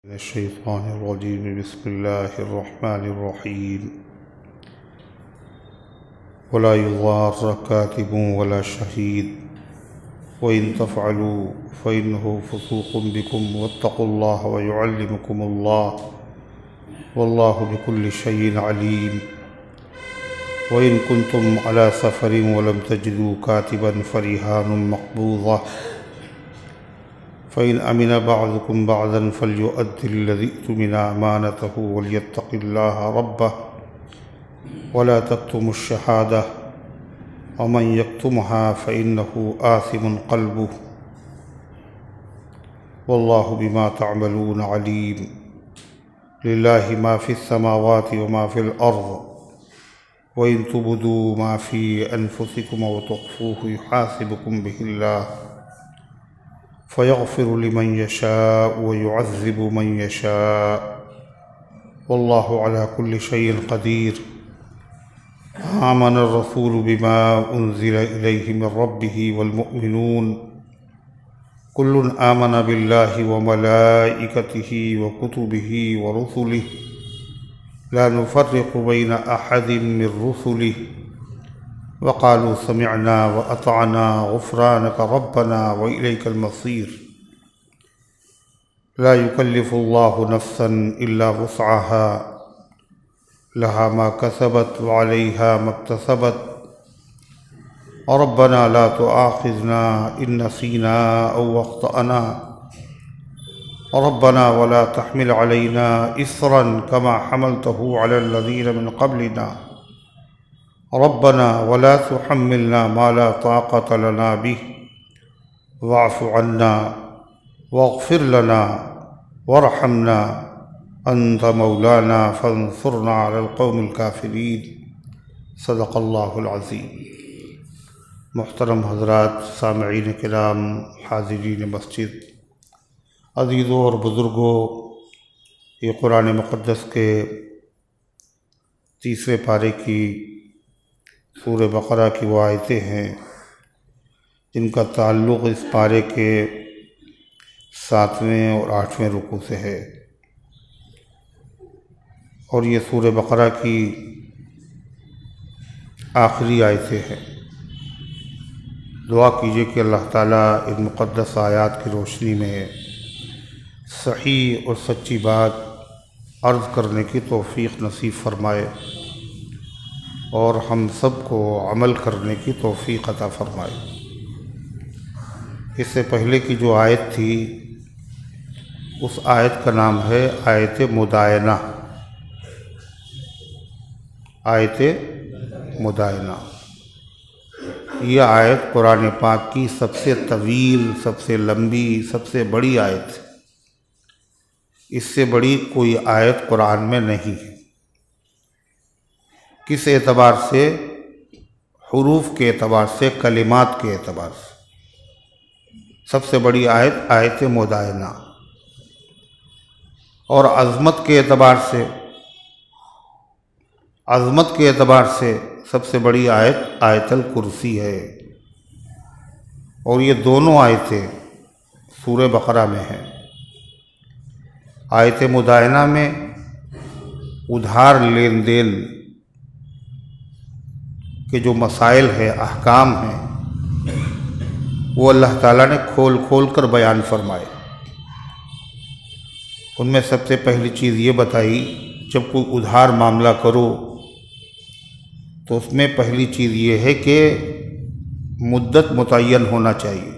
من الشيطان الرجيم. بسم الله الرحمن الرحيم. ولا يضار كاتب ولا شهيد وإن تفعلوا فإنه فسوق بكم واتقوا الله ويعلمكم الله والله بكل شيء عليم. وإن كنتم على سفر ولم تجدوا كاتبا فرهان مقبوضة فإن أمن بعضكم بعضا فليؤد الذي اؤتمن أمانته وليتق الله ربه ولا تكتموا الشهادة ومن يكتمها فإنه آثم قلبه والله بما تعملون عليم. لله ما في السماوات وما في الأرض وإن تبدوا ما في أنفسكم وتخفوه يحاسبكم به الله فيغفر لمن يشاء ويعذب من يشاء والله على كل شيء قدير. آمن الرسول بما أنزل إليه من ربه والمؤمنون كل آمن بالله وملائكته وكتبه ورسله لا نفرق بين أحد من رسله وقالوا سمعنا وأطعنا غفرانك ربنا وإليك المصير. لا يكلف الله نفسا إلا وسعها لها ما كسبت وعليها ما اكتسبت ربنا لا تؤاخذنا إن نسينا أو أخطأنا ربنا ولا تحمل علينا إصرا كما حملته على الذين من قبلنا ربنا ولا تحملنا ما لا طاقة لنا به واعف عنا واغفر لنا وارحمنا أنت مولانا فانصرنا على القوم الكافرين. صدق اللہ العظیم. محترم حضرات، سامعین کرام، حاضرین مسجد، عزیزوں اور بزرگوں، یہ قرآن مقدس کے تیسرے پارے کی سورہ بقرہ کی وہ آیتیں ہیں جن کا تعلق اس پارے کے 7ویں اور 8ویں رکوع سے ہے، اور یہ سورہ بقرہ کی آخری آیتیں ہیں. دعا کیجئے کہ اللہ تعالیٰ ان مقدس آیات کی روشنی میں صحیح اور سچی بات عرض کرنے کی توفیق نصیب فرمائے اور ہم سب کو عمل کرنے کی توفیق عطا فرمائے. اس سے پہلے کی جو آیت تھی اس آیت کا نام ہے آیت مدائنہ. آیت مدائنہ یہ آیت قرآن پاک کی سب سے طویل، سب سے لمبی، سب سے بڑی آیت. اس سے بڑی کوئی آیت قرآن میں نہیں ہے. کس اعتبار سے؟ حروف کے اعتبار سے، کلمات کے اعتبار سے سب سے بڑی آیت آیت مدائنہ. اور عظمت کے اعتبار سے سب سے بڑی آیت آیت الکرسی ہے. اور یہ دونوں آیتیں سورہ بقرہ میں ہیں. آیت مدائنہ میں ادھار لین دین کے جو مسائل ہیں، احکام ہیں، وہ اللہ تعالیٰ نے کھول کھول کر بیان فرمائے. ان میں سب سے پہلی چیز یہ بتائی، جب کوئی ادھار معاملہ کرو تو اس میں پہلی چیز یہ ہے کہ مدت متعین ہونا چاہیے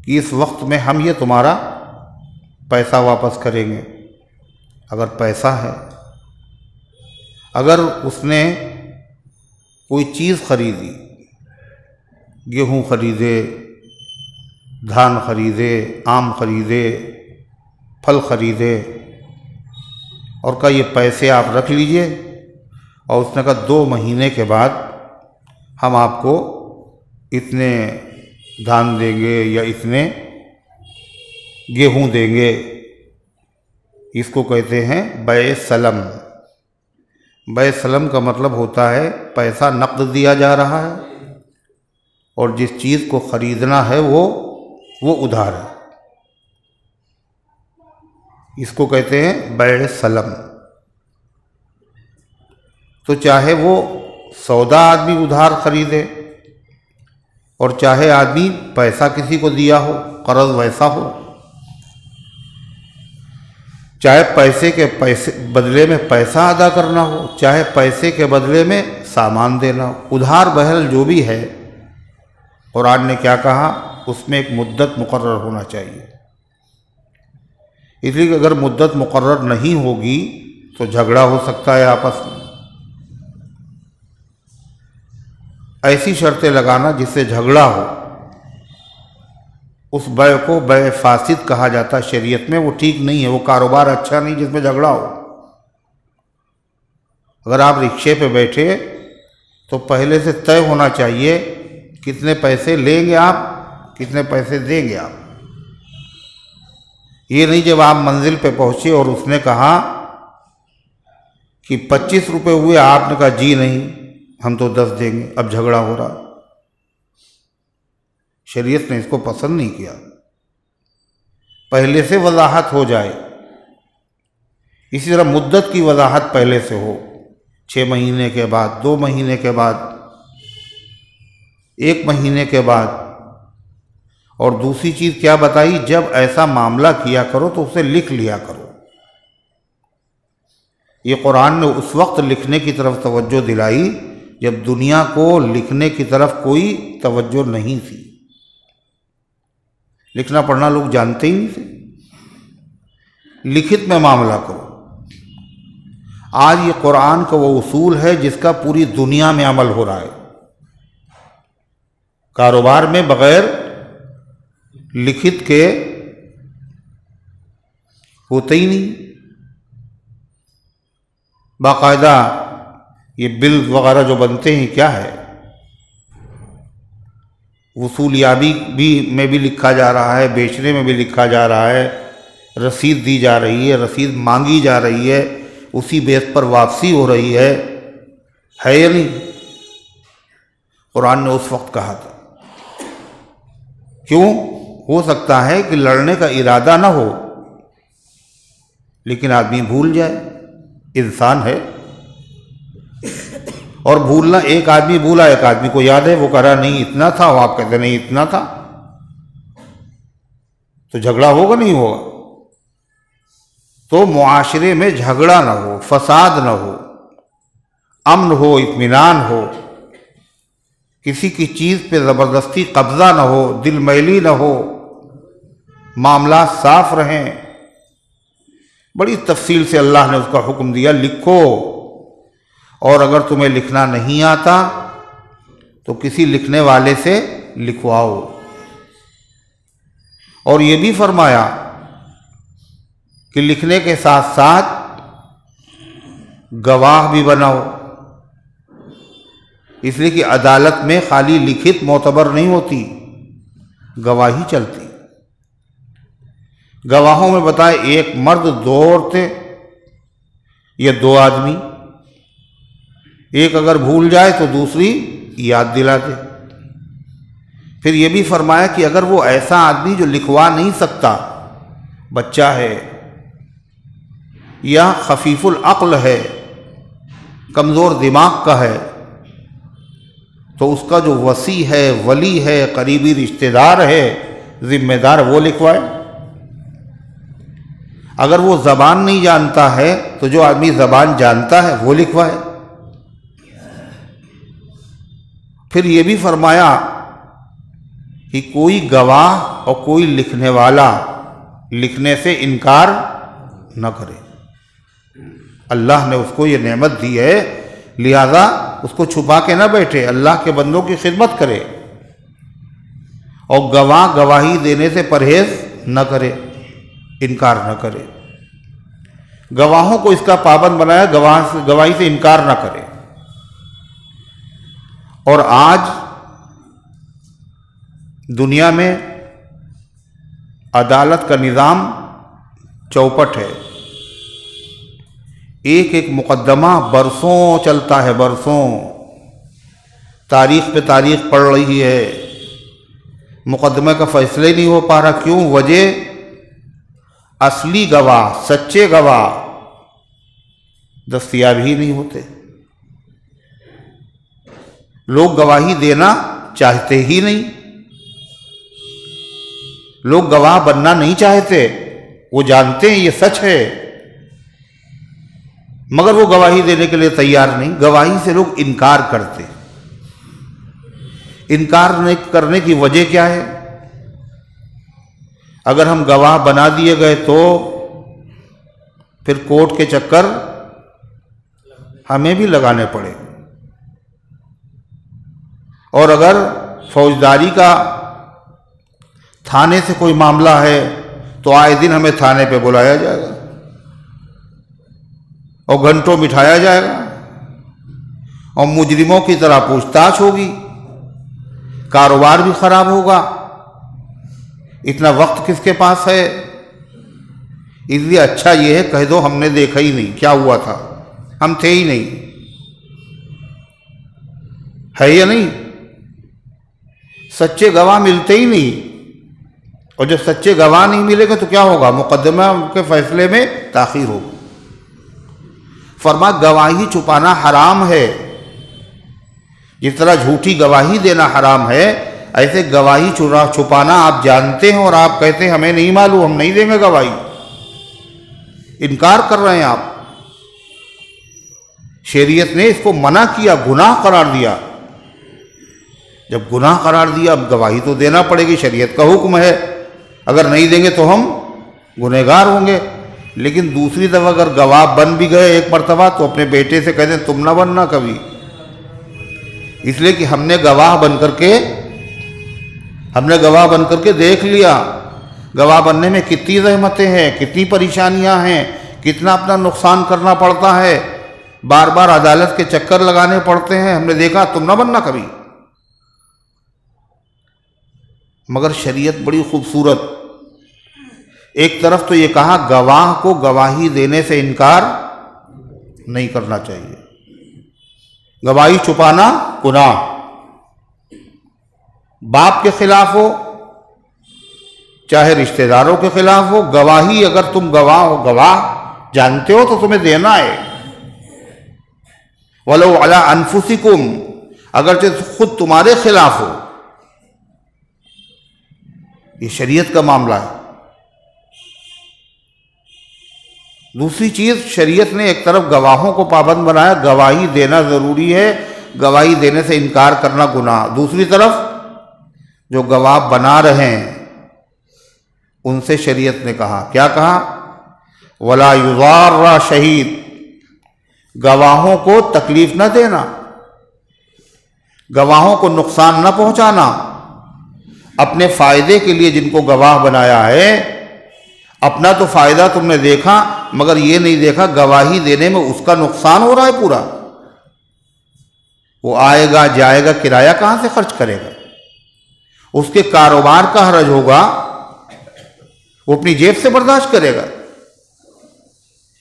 کہ اس وقت میں ہم یہ تمہارا پیسہ واپس کریں گے. اگر پیسہ ہے، اگر اس نے کوئی چیز خریدی، گیہوں خریدے، دھان خریدے، آم خریدے، پھل خریدے، اور کہا یہ پیسے آپ رکھ لیجئے، اور اس نے کہا 2 مہینے کے بعد ہم آپ کو اتنے دھان دیں گے یا اتنے گیہوں دیں گے. اس کو کہتے ہیں بیع سلم. بیع سلم کا مطلب ہوتا ہے پیسہ نقد دیا جا رہا ہے اور جس چیز کو خریدنا ہے وہ ادھار ہے. اس کو کہتے ہیں بیع سلم۔ تو چاہے وہ سودا آدمی ادھار خریدے اور چاہے آدمی پیسہ کسی کو دیا ہو، قرض ویسا ہو، چاہے پیسے کے بدلے میں پیسہ ادا کرنا ہو، چاہے پیسے کے بدلے میں سامان دینا ہو، ادھار بہرحال جو بھی ہے، قرآن نے کیا کہا؟ اس میں ایک مدت مقرر ہونا چاہیے۔ اس لیے کہ اگر مدت مقرر نہیں ہوگی تو جھگڑا ہو سکتا ہے آپس میں۔ ایسی شرطیں لگانا جس سے جھگڑا ہو، اس بیع کو بیع فاسد کہا جاتا ہے شریعت میں۔ وہ ٹھیک نہیں ہے، وہ کاروبار اچھا نہیں جس میں جھگڑا ہو۔ اگر آپ رکشے پہ بیٹھے تو پہلے سے طے ہونا چاہیے کتنے پیسے لیں گے آپ، کتنے پیسے دیں گے آپ۔ یہ نہیں جب آپ منزل پہ پہنچے اور اس نے کہا کہ 25 روپے ہوئے، آپ نے کہا جی نہیں ہم تو 10 دیں گے، اب جھگڑا ہو رہا۔ شریعت نے اس کو پسند نہیں کیا۔ پہلے سے وضاحت ہو جائے۔ اسی طرح مدت کی وضاحت پہلے سے ہو، 6 مہینے کے بعد، 2 مہینے کے بعد، 1 مہینے کے بعد۔ اور دوسری چیز کیا بتائی؟ جب ایسا معاملہ کیا کرو تو اسے لکھ لیا کرو۔ یہ قرآن نے اس وقت لکھنے کی طرف توجہ دلائی جب دنیا کو لکھنے کی طرف کوئی توجہ نہیں تھی۔ لکھنا پڑھنا لوگ جانتے ہی نہیں تھے۔ لکھت میں معاملہ کرو۔ آج یہ قرآن کا وہ اصول ہے جس کا پوری دنیا میں عمل ہو رہا ہے۔ کاروبار میں بغیر لکھت کے ہوتے ہی نہیں۔ باقاعدہ یہ بل وغیرہ جو بنتے ہیں کیا ہے؟ وصولیابی میں بھی لکھا جا رہا ہے، بیچنے میں بھی لکھا جا رہا ہے، رسید دی جا رہی ہے، رسید مانگی جا رہی ہے، اسی بیس پر واپسی ہو رہی ہے یا نہیں؟ قرآن نے اس وقت کہا تھا۔ کیوں؟ ہو سکتا ہے کہ لڑنے کا ارادہ نہ ہو لیکن آدمی بھول جائے، انسان ہے۔ اور بھولنا، ایک آدمی بھولا، ایک آدمی کو یاد ہے، وہ کہہ رہا نہیں اتنا تھا، وہ آپ کہتے نہیں اتنا تھا، تو جھگڑا ہوگا نہیں ہوگا؟ تو معاشرے میں جھگڑا نہ ہو، فساد نہ ہو، امن ہو، اطمینان ہو، کسی کی چیز پہ زبردستی قبضہ نہ ہو، دل میلی نہ ہو، معاملات صاف رہیں۔ بڑی تفصیل سے اللہ نے اس کا حکم دیا، لکھو، اور اگر تمہیں لکھنا نہیں آتا تو کسی لکھنے والے سے لکھواؤ۔ اور یہ بھی فرمایا کہ لکھنے کے ساتھ ساتھ گواہ بھی بناؤ، اس لیے کہ عدالت میں خالی لکھت معتبر نہیں ہوتی، گواہی چلتی۔ گواہوں میں بتائے 1 مرد 2 عورتیں یا 2 آدمی، ایک اگر بھول جائے تو دوسری یاد دلا دے۔ پھر یہ بھی فرمایا کہ اگر وہ ایسا آدمی جو لکھوا نہیں سکتا، بچہ ہے یا خفیف العقل ہے، کمزور دماغ کا ہے، تو اس کا جو وصی ہے، ولی ہے، قریبی رشتہ دار ہے، ذمہ دار، وہ لکھوائے۔ اگر وہ زبان نہیں جانتا ہے تو جو آدمی زبان جانتا ہے وہ لکھوائے۔ پھر یہ بھی فرمایا کہ کوئی گواہ اور کوئی لکھنے والا لکھنے سے انکار نہ کرے۔ اللہ نے اس کو یہ نعمت دی ہے، لہذا اس کو چھپا کے نہ بیٹھے، اللہ کے بندوں کی خدمت کرے، اور گواہ گواہی دینے سے پرہیز نہ کرے، انکار نہ کرے۔ گواہوں کو اس کا پابند بنایا، گواہی سے انکار نہ کرے۔ اور آج دنیا میں عدالت کا نظام چوپٹ ہے، ایک ایک مقدمہ برسوں چلتا ہے، برسوں، تاریخ پہ تاریخ پڑ رہی ہے، مقدمے کا فیصلہ ہی نہیں ہو پا رہا۔ کیوں؟ وجہ اصلی گواہ، سچے گواہ دستیاب ہی نہیں ہوتے۔ لوگ گواہی دینا چاہتے ہی نہیں، لوگ گواہ بننا نہیں چاہتے، وہ جانتے ہیں یہ سچ ہے مگر وہ گواہی دینے کے لیے تیار نہیں۔ گواہی سے لوگ انکار کرتے۔ انکار کرنے کی وجہ کیا ہے؟ اگر ہم گواہ بنا دیے گئے تو پھر کورٹ کے چکر ہمیں بھی لگانے پڑے، اور اگر فوجداری کا تھانے سے کوئی معاملہ ہے تو آئے دن ہمیں تھانے پہ بلایا جائے گا اور گھنٹوں بٹھایا جائے گا اور مجرموں کی طرح پوچھ تاچھ ہوگی، کاروبار بھی خراب ہوگا۔ اتنا وقت کس کے پاس ہے؟ اس لیے اچھا یہ ہے کہہ دو ہم نے دیکھا ہی نہیں، کیا ہوا تھا، ہم تھے ہی نہیں، ہے یا نہیں؟ سچے گواہ ملتے ہی نہیں، اور جب سچے گواہ نہیں ملے گا تو کیا ہوگا؟ مقدمہ کے فیصلے میں تاخیر ہوگی۔ فرمایا گواہی چھپانا حرام ہے، جس طرح جھوٹی گواہی دینا حرام ہے، ایسے گواہی چھپانا آپ جانتے ہیں اور آپ کہتے ہیں ہمیں نہیں معلوم، ہم نہیں دیں گے گواہی، انکار کر رہے ہیں آپ۔ شریعت نے اس کو منع کیا، گناہ قرار دیا۔ جب گناہ قرار دیا اب گواہی تو دینا پڑے گی، شریعت کا حکم ہے، اگر نہیں دیں گے تو ہم گنہگار ہوں گے۔ لیکن دوسری دفعہ اگر گواہ بن بھی گئے ایک مرتبہ تو اپنے بیٹے سے کہتے ہیں تم نہ بننا کبھی، اس لیے کہ ہم نے گواہ بن کر کے دیکھ لیا گواہ بننے میں کتنی زحمتیں ہیں، کتنی پریشانیاں ہیں، کتنا اپنا نقصان کرنا پڑتا ہے، بار بار عدالت کے چکر لگانے پڑتے ہیں، ہم نے دیکھا، تم نہ بننا کبھی۔ مگر شریعت بڑی خوبصورت، ایک طرف تو یہ کہا گواہ کو گواہی دینے سے انکار نہیں کرنا چاہیے، گواہی چھپانا گناہ، باپ کے خلاف ہو چاہے رشتہ داروں کے خلاف ہو، گواہی اگر تم گواہ جانتے ہو تو تمہیں دینا ہے۔ وَلَوْ عَلَىٰ أَنفُسِكُمْ، اگرچہ خود تمہارے خلاف ہو، یہ شریعت کا معاملہ ہے۔ دوسری چیز، شریعت نے ایک طرف گواہوں کو پابند بنایا، گواہی دینا ضروری ہے، گواہی دینے سے انکار کرنا گناہ، دوسری طرف جو گواہ بنا رہے ہیں ان سے شریعت نے کہا، کیا کہا؟ وَلَا يُضَارَّ شہید، گواہوں کو تکلیف نہ دینا، گواہوں کو نقصان نہ پہنچانا، اپنے فائدے کے لیے جن کو گواہ بنایا ہے، اپنا تو فائدہ تم نے دیکھا مگر یہ نہیں دیکھا گواہی دینے میں اس کا نقصان ہو رہا ہے پورا، وہ آئے گا جائے گا، کرایہ کہاں سے خرچ کرے گا، اس کے کاروبار کا حرج ہوگا، وہ اپنی جیب سے برداشت کرے گا۔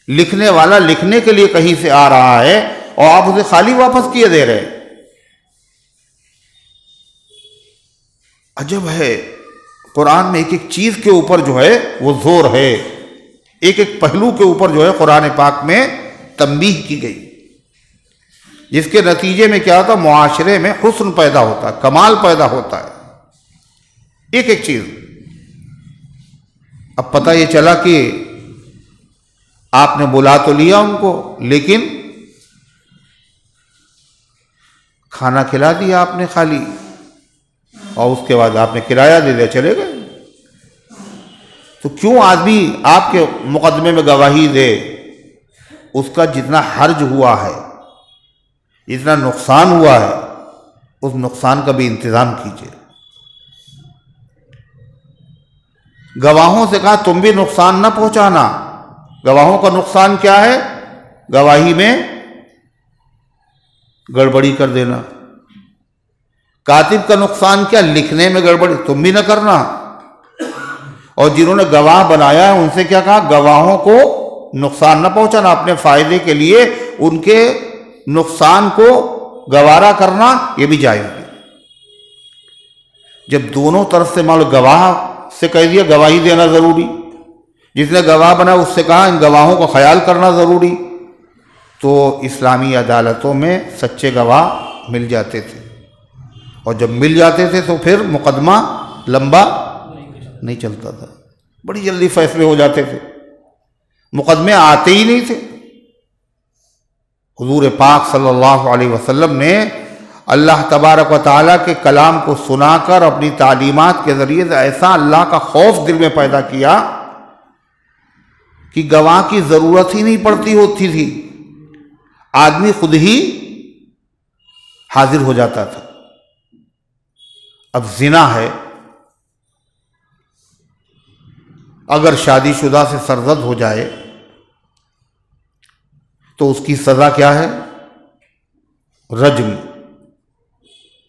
لکھنے والا لکھنے کے لیے کہیں سے آ رہا ہے اور آپ اسے خالی واپس کیے دے رہے ہیں۔ عجب ہے، قرآن میں ایک ایک چیز کے اوپر جو ہے وہ زور ہے، ایک ایک پہلو کے اوپر جو ہے قرآن پاک میں تنبیہ کی گئی، جس کے نتیجے میں کیا ہوتا؟ معاشرے میں حسن پیدا ہوتا ہے، کمال پیدا ہوتا ہے، ایک ایک چیز۔ اب پتہ یہ چلا کہ آپ نے بلا تو لیا ان کو، لیکن کھانا کھلا دیا آپ نے خالی، اور اس کے بعد آپ نے کرایہ دے دیا، چلے گئے۔ تو کیوں آدمی آپ کے مقدمے میں گواہی دے؟ اس کا جتنا حرج ہوا ہے، جتنا نقصان ہوا ہے، اس نقصان کا بھی انتظام کیجیے۔ گواہوں سے کہا تم بھی نقصان نہ پہنچانا۔ گواہوں کا نقصان کیا ہے؟ گواہی میں گڑبڑی کر دینا۔ کاتب کا نقصان کیا؟ لکھنے میں گڑبڑی، تم بھی نہ کرنا۔ اور جنہوں نے گواہ بنایا ہے ان سے کیا کہا؟ گواہوں کو نقصان نہ پہنچانا، اپنے فائدے کے لیے ان کے نقصان کو گوارا کرنا یہ بھی جائز ہے۔ جب دونوں طرف سے مان لو گواہ سے کہہ دیا گواہی دینا ضروری، جس نے گواہ بنا اس سے کہا ان گواہوں کا خیال کرنا ضروری، تو اسلامی عدالتوں میں سچے گواہ مل جاتے تھے، اور جب مل جاتے تھے تو پھر مقدمہ لمبا نہیں چلتا تھا، بڑی جلدی فیصلے ہو جاتے تھے، مقدمے آتے ہی نہیں تھے۔ حضور پاک صلی اللہ علیہ وسلم نے اللہ تبارک و تعالیٰ کے کلام کو سنا کر اپنی تعلیمات کے ذریعے سے ایسا اللہ کا خوف دل میں پیدا کیا کہ گواہ کی ضرورت ہی نہیں پڑتی ہوتی تھی، آدمی خود ہی حاضر ہو جاتا تھا۔ اب زنا ہے، اگر شادی شدہ سے سرزد ہو جائے تو اس کی سزا کیا ہے؟ رجم،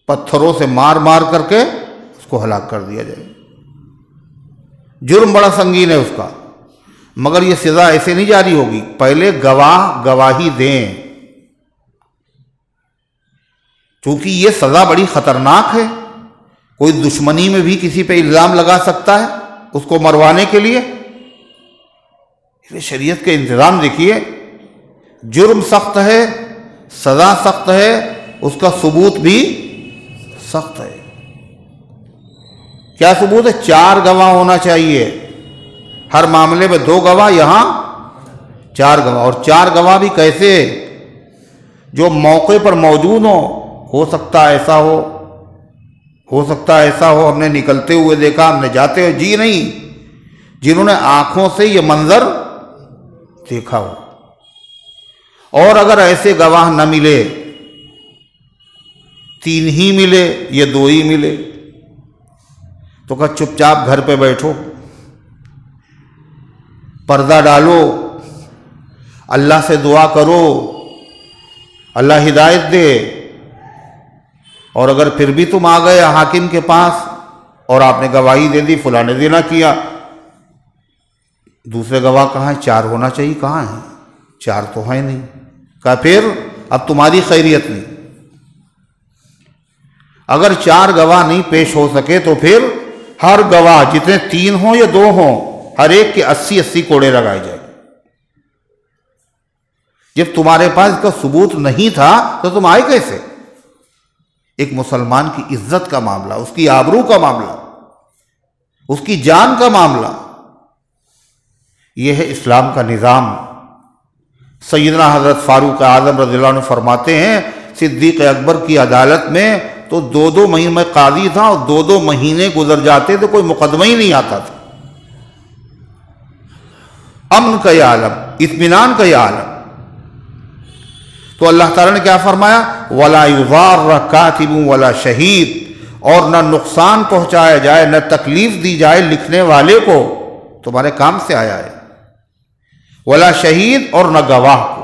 پتھروں سے مار مار کر کے اس کو ہلاک کر دیا جائے۔ جرم بڑا سنگین ہے اس کا، مگر یہ سزا ایسے نہیں جاری ہوگی، پہلے گواہ گواہی دیں، چونکہ یہ سزا بڑی خطرناک ہے۔ کوئی دشمنی میں بھی کسی پہ الزام لگا سکتا ہے اس کو مروانے کے لیے۔ شریعت کے انتظام دیکھیے، جرم سخت ہے، سزا سخت ہے، اس کا ثبوت بھی سخت ہے۔ کیا ثبوت ہے؟ 4 گواہ ہونا چاہیے، ہر معاملے میں 2 گواہ، یہاں 4 گواہ، اور 4 گواہ بھی کیسے؟ جو موقع پر موجود ہو سکتا ہے ایسا ہو سکتا ہے ایسا ہو ہم نے نکلتے ہوئے دیکھا، ہم نے جاتے ہوئے، جی نہیں، جنہوں نے آنکھوں سے یہ منظر دیکھا ہو۔ اور اگر ایسے گواہ نہ ملے، 3 ہی ملے یا 2 ہی ملے، تو کہا چپ چاپ گھر پہ بیٹھو، پردہ ڈالو، اللہ سے دعا کرو، اللہ ہدایت دے۔ اور اگر پھر بھی تم آ گئے حاکم کے پاس اور آپ نے گواہی دے دی فلاں نے زنا کیا، دوسرے گواہ کہاں ہیں؟ 4 ہونا چاہیے، کہاں ہیں؟ 4 تو ہیں نہیں۔ کہا پھر اب تمہاری خیریت نہیں۔ اگر 4 گواہ نہیں پیش ہو سکے تو پھر ہر گواہ جتنے 3 ہوں یا 2 ہوں، ہر ایک کے 80 کوڑے لگائے جائیں۔ جب تمہارے پاس اس کا ثبوت نہیں تھا تو تم آئے کیسے؟ ایک مسلمان کی عزت کا معاملہ، اس کی آبرو کا معاملہ، اس کی جان کا معاملہ، یہ ہے اسلام کا نظام۔ سیدنا حضرت فاروق اعظم رضی اللہ عنہ فرماتے ہیں صدیق اکبر کی عدالت میں تو 2 مہینے میں قاضی تھا، اور 2 مہینے گزر جاتے تو کوئی مقدمہ ہی نہیں آتا تھا۔ امن کا یہ عالم، اطمینان کا یہ عالم۔ تو اللہ تعالیٰ نے کیا فرمایا؟ وَلَا يُضَارَّ كَاتِبٌ وَلَا شَهِيدٌ، اور نہ نقصان پہنچایا جائے، نہ تکلیف دی جائے لکھنے والے کو، تمہارے کام سے آیا ہے، ولا شہید، اور نہ گواہ کو۔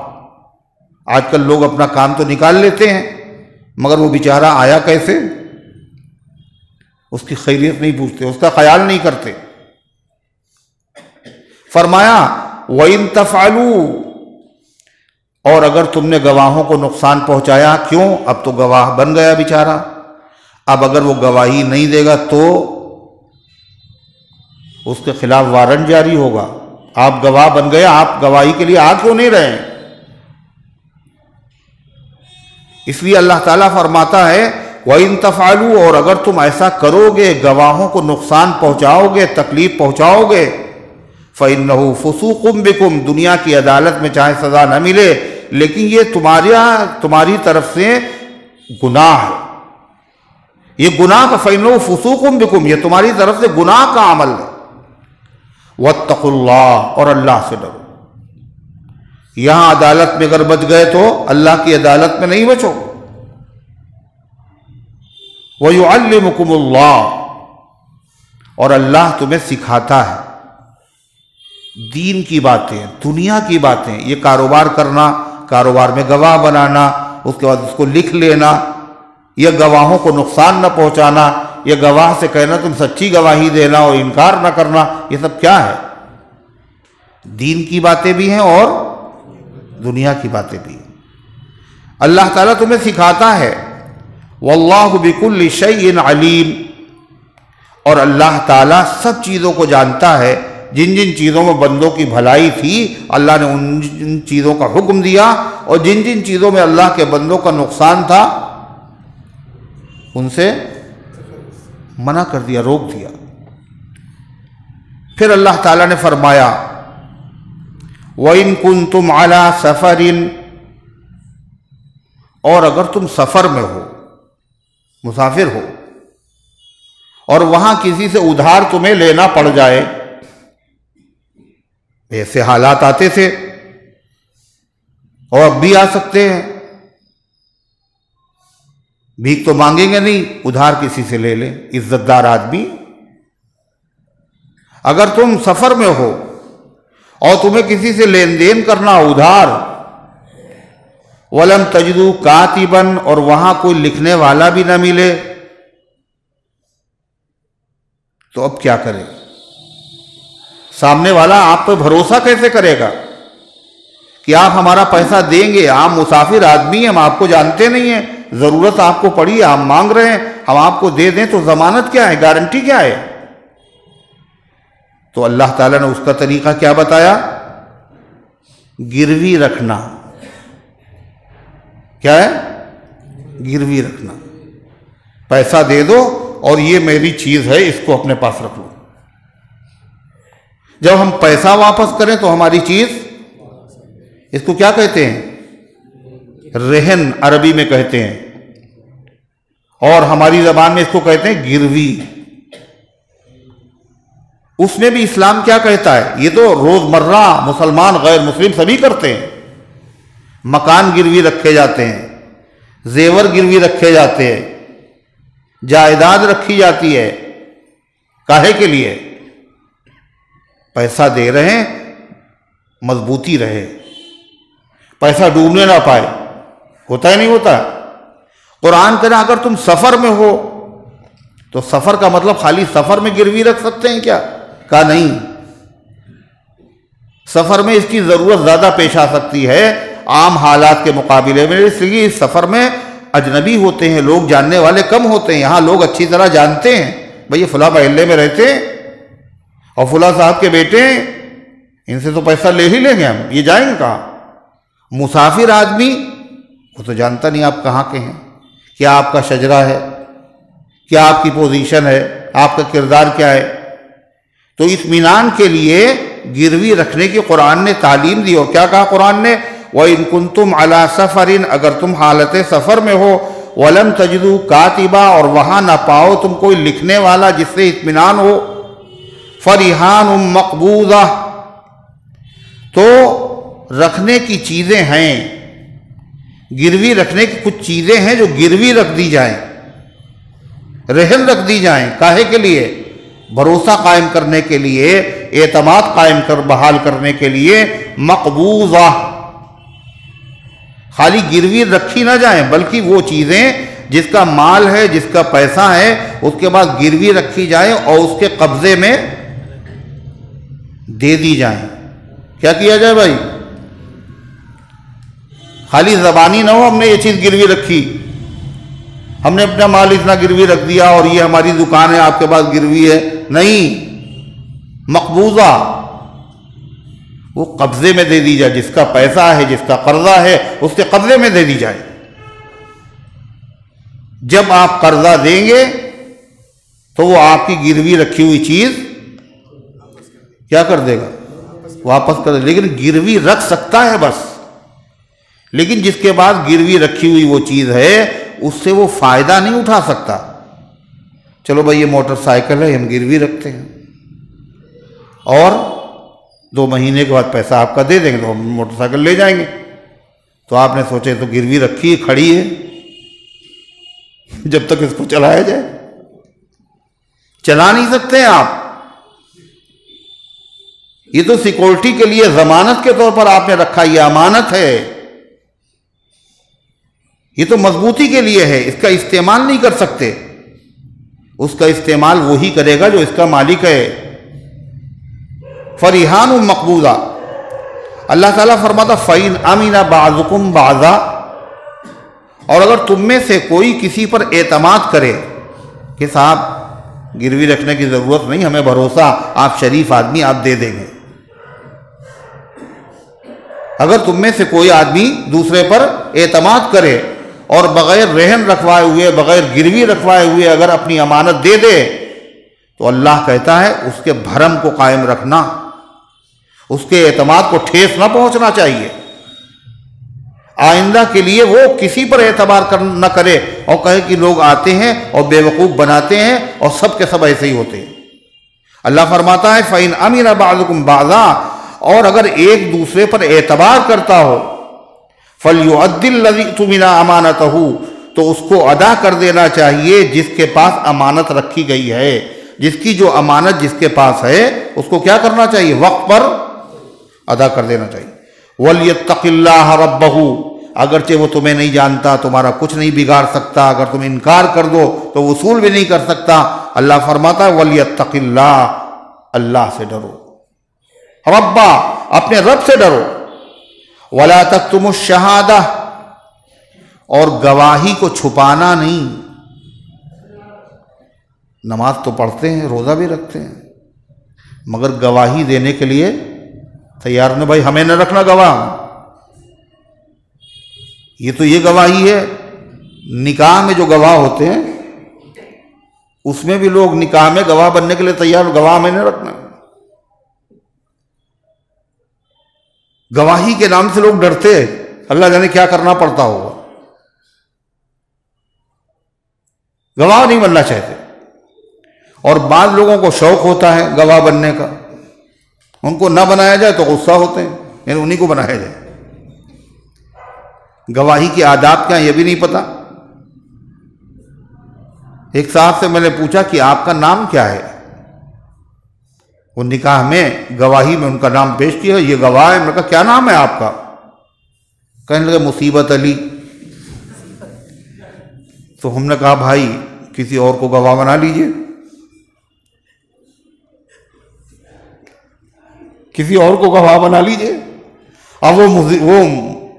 آج کل لوگ اپنا کام تو نکال لیتے ہیں، مگر وہ بیچارہ آیا کیسے؟ اس کی خیریت نہیں پوچھتے، اس کا خیال نہیں کرتے۔ فرمایا وَإِن تَفْعَلُوا، اور اگر تم نے گواہوں کو نقصان پہنچایا، کیوں؟ اب تو گواہ بن گیا بیچارہ، اب اگر وہ گواہی نہیں دے گا تو اس کے خلاف وارنٹ جاری ہوگا۔ آپ گواہ بن گئے، آپ گواہی کے لیے آ کیوں نہیں رہے؟ اس لیے اللہ تعالیٰ فرماتا ہے وَإِن تَفْعَلُوا، اور اگر تم ایسا کرو گے، گواہوں کو نقصان پہنچاؤ گے، تکلیف پہنچاؤ گے، فَإِنَّهُ فُسُوقٌ بِكُمْ، دنیا کی عدالت میں چاہے سزا نہ ملے، لیکن یہ تمہاری طرف سے گناہ ہے، یہ گناہ کا فَإِنَّهُ فُسُوقٌ بِكُمْ، یہ تمہاری طرف سے گناہ کا عمل ہے۔ وَاتَّقُوا اللَّهَ، اور اللہ سے ڈرو۔ یہاں عدالت میں اگر بچ گئے تو اللہ کی عدالت میں نہیں بچو۔ وَيُعَلِّمُكُمُ اللَّهُ، اور اللہ تمہیں سکھاتا ہے دین کی باتیں، دنیا کی باتیں، یہ کاروبار کرنا، کاروبار میں گواہ بنانا، اس کے بعد اس کو لکھ لینا، یا گواہوں کو نقصان نہ پہنچانا، یا گواہ سے کہنا تم سچی گواہی دینا اور انکار نہ کرنا، یہ سب کیا ہے؟ دین کی باتیں بھی ہیں اور دنیا کی باتیں بھی ہیں۔ اللہ تعالیٰ تمہیں سکھاتا ہے۔ واللہ بکل شیء علیم، اور اللہ تعالیٰ سب چیزوں کو جانتا ہے، جن جن چیزوں میں بندوں کی بھلائی تھی اللہ نے ان چیزوں کا حکم دیا، اور جن جن چیزوں میں اللہ کے بندوں کا نقصان تھا ان سے منع کر دیا، روک دیا۔ پھر اللہ تعالیٰ نے فرمایا وَإِن كُنتُمْ عَلَى سَفَرٍ، اور اگر تم سفر میں ہو، مسافر ہو، اور وہاں کسی سے ادھار تمہیں لینا پڑ جائے، ایسے حالات آتے تھے اور اب بھی آ سکتے ہیں، بھیک تو مانگیں گے نہیں، ادھار کسی سے لے لیں، عزت دار آدمی۔ اگر تم سفر میں ہو اور تمہیں کسی سے لین دین کرنا ادھار، وَلَمْ تَجِدُوا كَاتِبًا، اور وہاں کوئی لکھنے والا بھی نہ ملے، تو اب کیا کریں؟ سامنے والا آپ پہ بھروسہ کیسے کرے گا کہ آپ ہمارا پیسہ دیں گے؟ آپ مسافر آدمی ہیں، ہم آپ کو جانتے نہیں ہیں، ضرورت آپ کو پڑی ہے، آپ مانگ رہے ہیں، ہم آپ کو دے دیں تو ضمانت کیا ہے، گارنٹی کیا ہے؟ تو اللہ تعالیٰ نے اس کا طریقہ کیا بتایا؟ گروی رکھنا۔ کیا ہے؟ گروی رکھنا۔ پیسہ دے دو اور یہ میری چیز ہے، اس کو اپنے پاس رکھ لو۔ جب ہم پیسہ واپس کریں تو ہماری چیز، اس کو کیا کہتے ہیں؟ رہن عربی میں کہتے ہیں، اور ہماری زبان میں اس کو کہتے ہیں گروی۔ اس میں بھی اسلام کیا کہتا ہے؟ یہ تو روزمرہ مسلمان غیر مسلم سبھی کرتے ہیں۔ مکان گروی رکھے جاتے ہیں، زیور گروی رکھے جاتے ہیں، جائیداد رکھی جاتی ہے، کاہے کے لیے؟ پیسہ دے رہے ہیں، مضبوطی رہے، پیسہ ڈوبنے نہ پائے۔ ہوتا ہی نہیں ہوتا؟ قرآن کہنا اگر تم سفر میں ہو تو سفر کا مطلب خالی سفر میں گروی رکھ سکتے ہیں کیا؟ کہا نہیں، سفر میں اس کی ضرورت زیادہ پیش آ سکتی ہے عام حالات کے مقابلے میں، اس لیے اس سفر میں اجنبی ہوتے ہیں، لوگ جاننے والے کم ہوتے ہیں۔ یہاں لوگ اچھی طرح جانتے ہیں، بھئی یہ فلاں محلے میں رہتے ہیں اور فلاں صاحب کے بیٹے ہیں، ان سے تو پیسہ لے ہی لیں گے ہم، یہ جائیں گے کہاں؟ مسافر آدمی وہ تو جانتا نہیں آپ کہاں کے ہیں، کیا آپ کا شجرہ ہے، کیا آپ کی پوزیشن ہے، آپ کا کردار کیا ہے۔ تو اطمینان کے لیے گروی رکھنے کی قرآن نے تعلیم دی، اور کیا کہا قرآن نے؟ وَإِن كُنتُمْ عَلَى سَفَرٍ، اگر تم حالت سفر میں ہو، وَلَمْ تَجِدُوا كَاتِبًا، اور وہاں نہ پاؤ تم کوئی لکھنے والا جس سے اطمینان ہو، فَرِحَانٌ مَقْبُوضَةٌ، تو رکھنے کی چیزیں ہیں، گروی رکھنے کی کچھ چیزیں ہیں جو گروی رکھ دی جائیں، رہن رکھ دی جائیں، کاہے کے لیے؟ بھروسہ قائم کرنے کے لیے، اعتماد قائم بحال کرنے کے لیے۔ مقبوضہ، خالی گروی رکھی نہ جائیں بلکہ وہ چیزیں جس کا مال ہے، جس کا پیسہ ہے، اس کے بعد گروی رکھی جائے اور اس کے قبضے میں دے دی جائیں۔ کیا کیا جائے بھائی؟ خالی زبانی نہ ہو ہم نے یہ چیز گروی رکھی، ہم نے اپنا مال اتنا گروی رکھ دیا اور یہ ہماری دکان ہے، آپ کے پاس گروی ہے، نہیں، مقبوضہ، وہ قبضے میں دے دی جائے، جس کا پیسہ ہے، جس کا قرضہ ہے، اس کے قبضے میں دے دی جائے۔ جب آپ قرضہ دیں گے تو وہ آپ کی گروی رکھی ہوئی چیز کیا کر دے گا؟ واپس کر دے، لیکن گروی رکھ سکتا ہے بس، لیکن جس کے بعد گروی رکھی ہوئی وہ چیز ہے اس سے وہ فائدہ نہیں اٹھا سکتا۔ چلو بھائی یہ موٹر سائیکل ہے، ہم گروی رکھتے ہیں اور 2 مہینے کے بعد پیسہ آپ کا دے دیں گے تو ہم موٹر سائیکل لے جائیں گے۔ تو آپ نے سوچے تو گروی رکھی ہے، کھڑی ہے، جب تک اس کو چلایا جائے، چلا نہیں سکتے آپ۔ یہ تو سیکورٹی کے لیے ضمانت کے طور پر آپ نے رکھا، یہ امانت ہے، یہ تو مضبوطی کے لیے ہے، اس کا استعمال نہیں کر سکتے، اس کا استعمال وہی کرے گا جو اس کا مالک ہے۔ فَرِحَانٌ مَقْبُوضَةٌ، اللہ تعالیٰ فرماتا فَإِنْ أَمِنَ بَعْضُكُمْ بَعْضًا، اور اگر تم میں سے کوئی کسی پر اعتماد کرے کہ صاحب گروی رکھنے کی ضرورت نہیں، ہمیں بھروسہ، آپ شریف آدمی، آپ دے دیں گے۔ اگر تم میں سے کوئی آدمی دوسرے پر اعتماد کرے اور بغیر رہن رکھوائے ہوئے، بغیر گروی رکھوائے ہوئے اگر اپنی امانت دے دے، تو اللہ کہتا ہے اس کے بھرم کو قائم رکھنا، اس کے اعتماد کو ٹھیس نہ پہنچنا چاہیے۔ آئندہ کے لیے وہ کسی پر اعتبار نہ کرے اور کہے کہ لوگ آتے ہیں اور بیوقوف بناتے ہیں اور سب کے سب ایسے ہی ہوتے ہیں۔ اللہ فرماتا ہے فَإِنْ أَمِنَ بَعْضُكُمْ بَعْضًا، اور اگر ایک دوسرے پر اعتبار کرتا ہو، فَلْيُؤَدِّ الَّذِي اؤْتُمِنَ أَمَانَتَهُ، تو اس کو ادا کر دینا چاہیے جس کے پاس امانت رکھی گئی ہے، جس کی جو امانت جس کے پاس ہے اس کو کیا کرنا چاہیے؟ وقت پر ادا کر دینا چاہیے۔ وَلْيَتَّقِ اللَّهَ رَبَّهُ، اگرچہ وہ تمہیں نہیں جانتا، تمہارا کچھ نہیں بگاڑ سکتا، اگر تم انکار کر دو تو وصول بھی نہیں کر سکتا۔ اللہ فرماتا ہے وَلْيَتَّقِ اللَّهَ، اللہ سے ڈرو، ربا، اپنے رب سے ڈرو۔ وَلَا تَكْتُمُوا الشَّهَادَةَ، اور گواہی کو چھپانا نہیں۔ نماز تو پڑھتے ہیں، روزہ بھی رکھتے ہیں، مگر گواہی دینے کے لیے تیار نہیں، بھائی ہمیں نہ رکھنا گواہ۔ یہ تو یہ گواہی ہے، نکاح میں جو گواہ ہوتے ہیں اس میں بھی لوگ نکاح میں گواہ بننے کے لیے تیار، گواہ ہمیں نہیں رکھنا۔ گواہی کے نام سے لوگ ڈرتے، اللہ جانے کیا کرنا پڑتا ہوگا، گواہ نہیں بننا چاہتے۔ اور بعض لوگوں کو شوق ہوتا ہے گواہ بننے کا، ان کو نہ بنایا جائے تو غصہ ہوتے ہیں، یعنی انہی کو بنایا جائے۔ گواہی کے آداب کیا یہ بھی نہیں پتا۔ ایک صاحب سے میں نے پوچھا کہ آپ کا نام کیا ہے؟ وہ نکاح میں گواہی میں ان کا نام پیش کیا، یہ گواہ ہے۔ میں نے کہا کیا نام ہے آپ کا؟ کہنے لگے مصیبت علی۔ تو ہم نے کہا بھائی کسی اور کو گواہ بنا لیجئے، کسی اور کو گواہ بنا لیجئے۔ اب وہ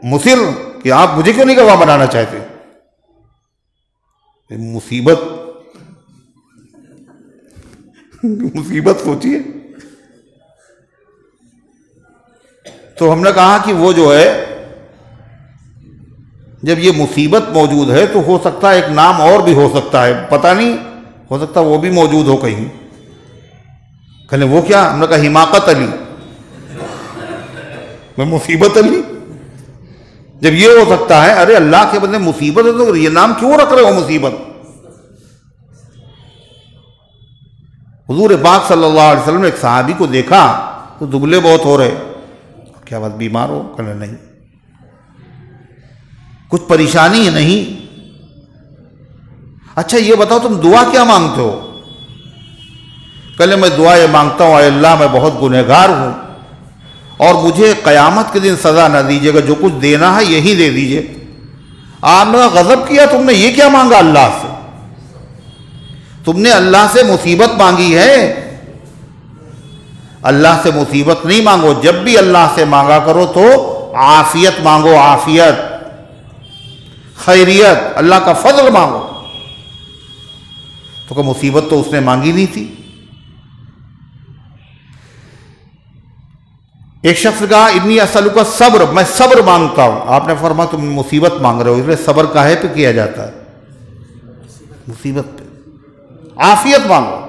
مصر کہ آپ مجھے کیوں نہیں گواہ بنانا چاہتے؟ مصیبت سوچیے۔ تو ہم نے کہا کہ وہ جو ہے، جب یہ مصیبت موجود ہے تو ہو سکتا ہے ایک نام اور بھی ہو سکتا ہے، پتہ نہیں، ہو سکتا وہ بھی موجود ہو کہیں۔ کہنے وہ کیا؟ ہم نے کہا حماقت علی۔ میں مصیبت علی؟ جب یہ ہو سکتا ہے، ارے اللہ کے بندے مصیبت ہے تو یہ نام کیوں رکھ رہے ہو مصیبت؟ حضور پاک صلی اللہ علیہ وسلم نے ایک صحابی کو دیکھا تو دبلے بہت ہو رہے، کیا بات بیمار ہو؟ کہنے نہیں، کچھ پریشانی ہے؟ نہیں۔ اچھا یہ بتاؤ تم دعا کیا مانگتے ہو؟ کہنے میں دعا یہ مانگتا ہوں اے اللہ میں بہت گنہگار ہوں اور مجھے قیامت کے دن سزا نہ دیجیے گا، جو کچھ دینا ہے یہی دے دیجیے۔ آپ نے غضب کیا، تم نے یہ کیا مانگا اللہ سے؟ تم نے اللہ سے مصیبت مانگی ہے، اللہ سے مصیبت نہیں مانگو۔ جب بھی اللہ سے مانگا کرو تو عافیت مانگو، عافیت، خیریت، اللہ کا فضل مانگو۔ تو کہ مصیبت تو اس نے مانگی نہیں تھی۔ ایک شخص نے کہا انی اسألک صبر، میں صبر مانگتا ہوں۔ آپ نے فرمایا تم مصیبت مانگ رہے ہو، اس لیے صبر کاہے پہ کیا جاتا ہے؟ مصیبت پہ۔ عافیت مانگو۔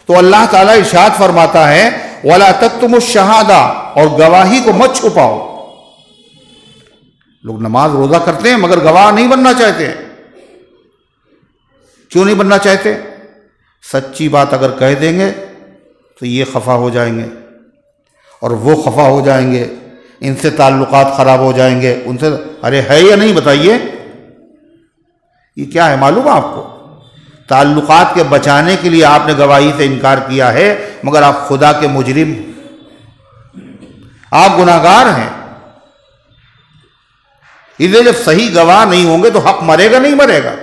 تو اللہ تعالیٰ ارشاد فرماتا ہے وَلَا تَكْتُمُوا الشَّهَادَةَ، اور گواہی کو مت چھپاؤ۔ لوگ نماز روزہ کرتے ہیں مگر گواہ نہیں بننا چاہتے۔ کیوں نہیں بننا چاہتے؟ سچی بات اگر کہہ دیں گے تو یہ خفا ہو جائیں گے اور وہ خفا ہو جائیں گے، ان سے تعلقات خراب ہو جائیں گے، ان سے ارے ہے یا نہیں بتائیے؟ یہ کیا ہے معلوم آپ کو؟ تعلقات کے بچانے کے لیے آپ نے گواہی سے انکار کیا ہے، مگر آپ خدا کے مجرم، آپ گناہگار ہیں۔ اس لیے جب صحیح گواہ نہیں ہوں گے تو حق مرے گا نہیں مرے گا،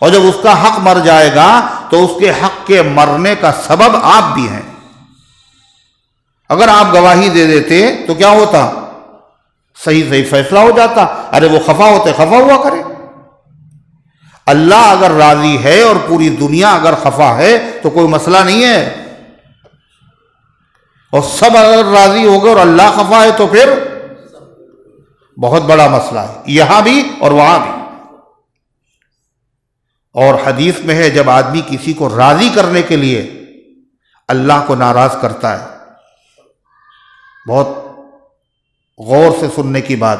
اور جب اس کا حق مر جائے گا تو اس کے حق کے مرنے کا سبب آپ بھی ہیں۔ اگر آپ گواہی دے دیتے تو کیا ہوتا؟ صحیح صحیح فیصلہ ہو جاتا۔ ارے وہ خفا ہوتے، خفا ہوا کرے۔ اللہ اگر راضی ہے اور پوری دنیا اگر خفا ہے تو کوئی مسئلہ نہیں ہے، اور سب اگر راضی ہو گئے اور اللہ خفا ہے تو پھر بہت بڑا مسئلہ ہے، یہاں بھی اور وہاں بھی۔ اور حدیث میں ہے جب آدمی کسی کو راضی کرنے کے لیے اللہ کو ناراض کرتا ہے، بہت غور سے سننے کی بات،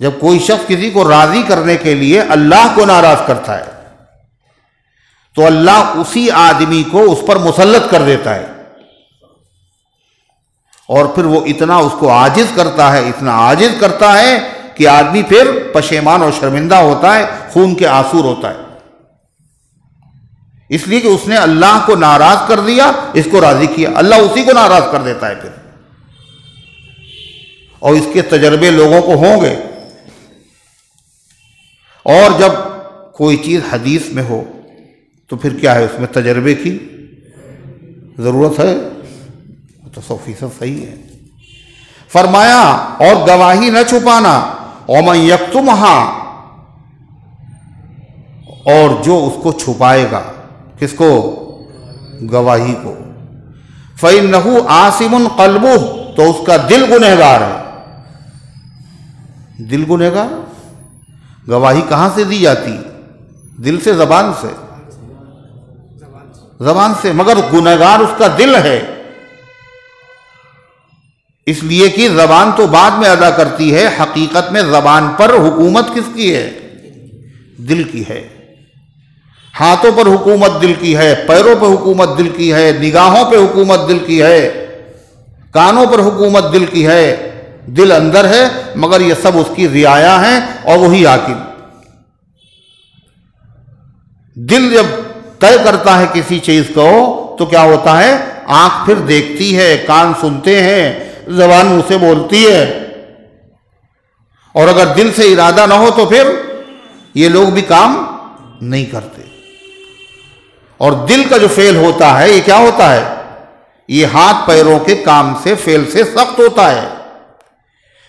جب کوئی شخص کسی کو راضی کرنے کے لیے اللہ کو ناراض کرتا ہے تو اللہ اسی آدمی کو اس پر مسلط کر دیتا ہے، اور پھر وہ اتنا اس کو عاجز کرتا ہے، اتنا عاجز کرتا ہے کہ آدمی پھر پشیمان اور شرمندہ ہوتا ہے، خون کے آنسو ہوتا ہے، اس لیے کہ اس نے اللہ کو ناراض کر دیا، اس کو راضی کیا، اللہ اسی کو ناراض کر دیتا ہے پھر۔ اور اس کے تجربے لوگوں کو ہوں گے، اور جب کوئی چیز حدیث میں ہو تو پھر کیا ہے، اس میں تجربے کی ضرورت ہے، تو 100% صحیح ہے۔ فرمایا اور گواہی نہ چھپانا، ومن یکتمھا، اور جو اس کو چھپائے گا، کس کو؟ گواہی کو، فإنہ آثم قلبہ، تو اس کا دل گنہگار ہے۔ دل گنہگار؟ گواہی کہاں سے دی جاتی؟ دل سے، زبان سے؟ زبان سے، مگر گنہگار اس کا دل ہے، اس لیے کہ زبان تو بعد میں ادا کرتی ہے، حقیقت میں زبان پر حکومت کس کی ہے؟ دل کی ہے۔ ہاتھوں پر حکومت دل کی ہے، پیروں پہ حکومت دل کی ہے، نگاہوں پہ حکومت دل کی ہے، کانوں پر حکومت دل کی ہے، دل اندر ہے، مگر یہ سب اس کی رعایا ہیں اور وہی حاکم۔ دل جب طے کرتا ہے کسی چیز کو تو کیا ہوتا ہے؟ آنکھ پھر دیکھتی ہے، کان سنتے ہیں، زبان منہ سے بولتی ہے، اور اگر دل سے ارادہ نہ ہو تو پھر یہ لوگ بھی کام نہیں کرتے۔ اور دل کا جو فعل ہوتا ہے یہ کیا ہوتا ہے؟ یہ ہاتھ پیروں کے کام سے، فعل سے سخت ہوتا ہے۔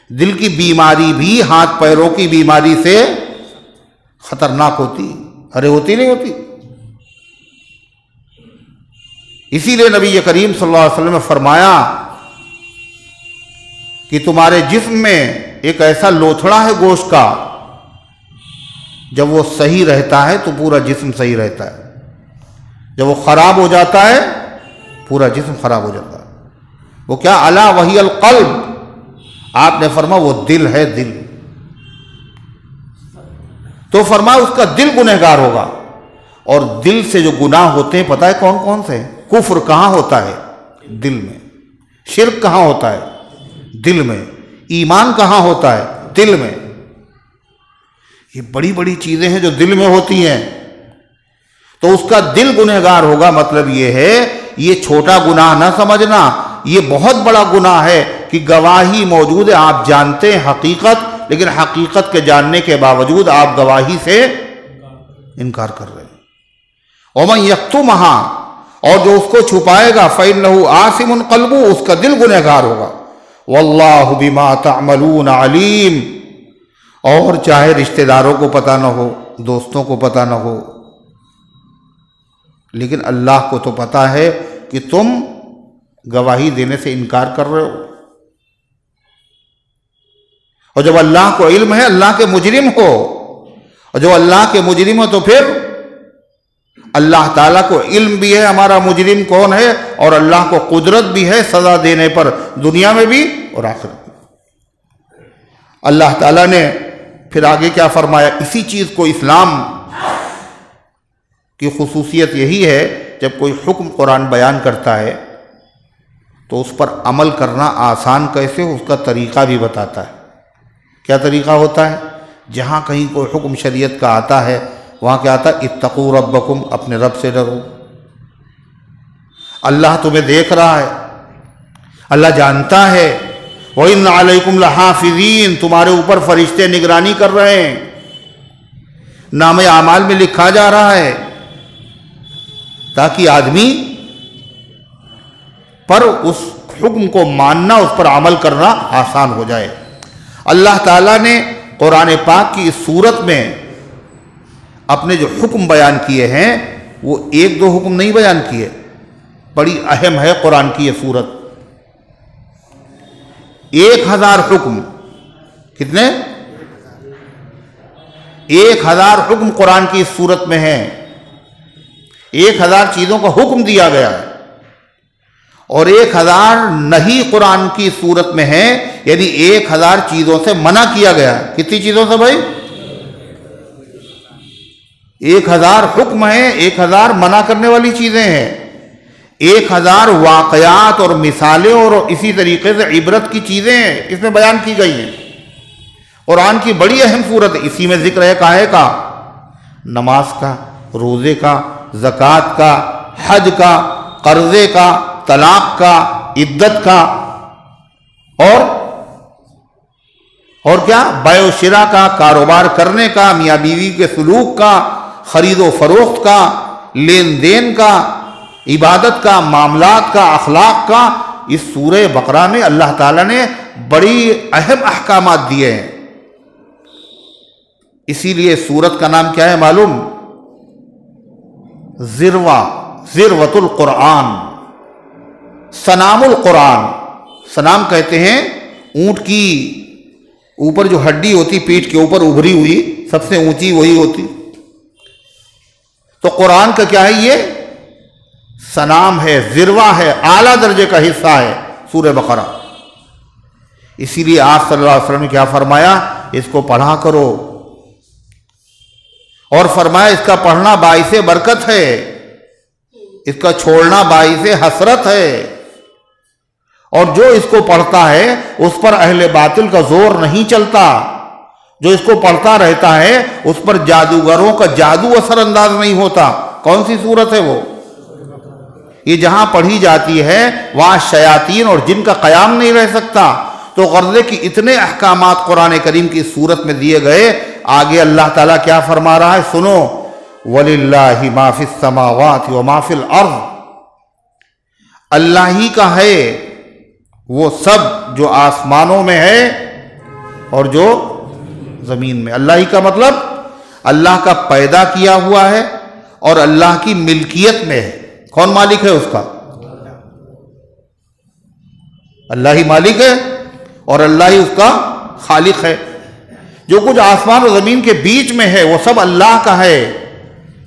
دل کی بیماری بھی ہاتھ پیروں کی بیماری سے خطرناک ہوتی، ارے ہوتی نہیں ہوتی؟ اسی لیے نبی کریم صلی اللہ علیہ وسلم نے فرمایا کہ تمہارے جسم میں ایک ایسا لوتھڑا ہے گوشت کا، جب وہ صحیح رہتا ہے تو پورا جسم صحیح رہتا ہے، جب وہ خراب ہو جاتا ہے پورا جسم خراب ہو جاتا ہے۔ وہ کیا؟ الا وہی القلب، آپ نے فرمایا وہ دل ہے، دل۔ تو فرمایا اس کا دل گنہگار ہوگا، اور دل سے جو گناہ ہوتے ہیں پتہ ہے کون کون سے؟ کفر کہاں ہوتا ہے؟ دل میں۔ شرک کہاں ہوتا ہے؟ دل میں۔ ایمان کہاں ہوتا ہے؟ دل میں۔ یہ بڑی بڑی چیزیں ہیں جو دل میں ہوتی ہیں، تو اس کا دل گنہگار ہوگا، مطلب یہ ہے یہ چھوٹا گناہ نہ سمجھنا، یہ بہت بڑا گناہ ہے کہ گواہی موجود ہے، آپ جانتے ہیں حقیقت، لیکن حقیقت کے جاننے کے باوجود آپ گواہی سے انکار کر رہے ہیں۔ ومن یکتمھا، اور جو اس کو چھپائے گا، فإنہ آثم قلبہ، اس کا دل گنہگار ہوگا۔ واللہ بما تعملون علیم، اور چاہے رشتہ داروں کو پتہ نہ ہو، دوستوں کو پتہ نہ ہو، لیکن اللہ کو تو پتہ ہے کہ تم گواہی دینے سے انکار کر رہے ہو، اور جب اللہ کو علم ہے اللہ کے مجرم ہو، اور جو اللہ کے مجرم ہو تو پھر اللہ تعالیٰ کو علم بھی ہے ہمارا مجرم کون ہے، اور اللہ کو قدرت بھی ہے سزا دینے پر، دنیا میں بھی اور آخرت میں۔ اللہ تعالیٰ نے پھر آگے کیا فرمایا؟ اسی چیز کو، اسلام کی خصوصیت یہی ہے، جب کوئی حکم قرآن بیان کرتا ہے تو اس پر عمل کرنا آسان کیسے ہو، اس کا طریقہ بھی بتاتا ہے۔ کیا طریقہ ہوتا ہے؟ جہاں کہیں کوئی حکم شریعت کا آتا ہے وہاں کیا آتا ہے؟ اتقوا ربکم، اپنے رب سے ڈرو، اللہ تمہیں دیکھ رہا ہے، اللہ جانتا ہے۔ وَإِنَّ عَلَيْكُمْ لَحَافِظِينَ، تمہارے اوپر فرشتے نگرانی کر رہے ہیں، نام اعمال میں لکھا جا رہا ہے، تاکہ آدمی پر اس حکم کو ماننا، اس پر عمل کرنا آسان ہو جائے۔ اللہ تعالیٰ نے قرآن پاک کی اس صورت میں اپنے جو حکم بیان کیے ہیں وہ ایک دو حکم نہیں بیان کیے، بڑی اہم ہے قرآن کی یہ سورت۔ 1000 حکم، کتنے؟ 1000 حکم قرآن کی اس سورت میں ہیں۔ 1000 چیزوں کا حکم دیا گیا ہے اور 1000 نہیں قرآن کی صورت میں ہیں، یعنی 1000 چیزوں سے منع کیا گیا ہے۔ کتنی چیزوں سے بھائی؟ 1000 حکم ہیں، 1000 منع کرنے والی چیزیں ہیں، 1000 واقعات اور مثالیں اور اسی طریقے سے عبرت کی چیزیں ہیں اس میں بیان کی گئی ہیں۔ قرآن کی بڑی اہم صورت ہے۔ اسی میں ذکر ہے کاہے کا؟ نماز کا، روزے کا، زکوٰۃ کا، حج کا، قرضے کا، طلاق کا، عدت کا، اور کیا؟ بیع و شراء کا، کاروبار کرنے کا، میاں بیوی کے سلوک کا، خرید و فروخت کا، لین دین کا، عبادت کا، معاملات کا، اخلاق کا۔ اس سورہ بقرہ میں اللہ تعالیٰ نے بڑی اہم احکامات دیے ہیں۔ اسی لیے سورت کا نام کیا ہے معلوم؟ ذروۃ القرآن، سنام القرآن۔ سنام کہتے ہیں اونٹ کی اوپر جو ہڈی ہوتی پیٹھ کے اوپر ابھری ہوئی، سب سے اونچی وہی ہوتی۔ تو قرآن کا کیا ہے؟ یہ سنام ہے، ذروہ ہے، اعلیٰ درجے کا حصہ ہے سورہ بقرہ۔ اسی لیے آپ صلی اللہ علیہ وسلم نے کیا فرمایا؟ اس کو پڑھا کرو، اور فرمایا اس کا پڑھنا باعث برکت ہے، اس کا چھوڑنا باعث حسرت ہے، اور جو اس کو پڑھتا ہے اس پر اہل باطل کا زور نہیں چلتا، جو اس کو پڑھتا رہتا ہے اس پر جادوگروں کا جادو اثر انداز نہیں ہوتا۔ کون سی صورت ہے وہ؟ یہ جہاں پڑھی جاتی ہے وہاں شیاطین اور جن کا قیام نہیں رہ سکتا۔ تو غرضے کی اتنے احکامات قرآن کریم کی صورت میں دیے گئے۔ آگے اللہ تعالیٰ کیا فرما رہا ہے سنو، وَلِلَّهِ مَا فِي السَّمَاوَاتِ وَمَا فِي الْأَرْضِ، اللہ ہی کا ہے وہ سب جو آسمانوں میں ہے اور جو زمین میں۔ اللہ ہی کا مطلب اللہ کا پیدا کیا ہوا ہے اور اللہ کی ملکیت میں ہے۔ کون مالک ہے اس کا؟ اللہ ہی مالک ہے اور اللہ ہی اس کا خالق ہے۔ جو کچھ آسمان و زمین کے بیچ میں ہے وہ سب اللہ کا ہے۔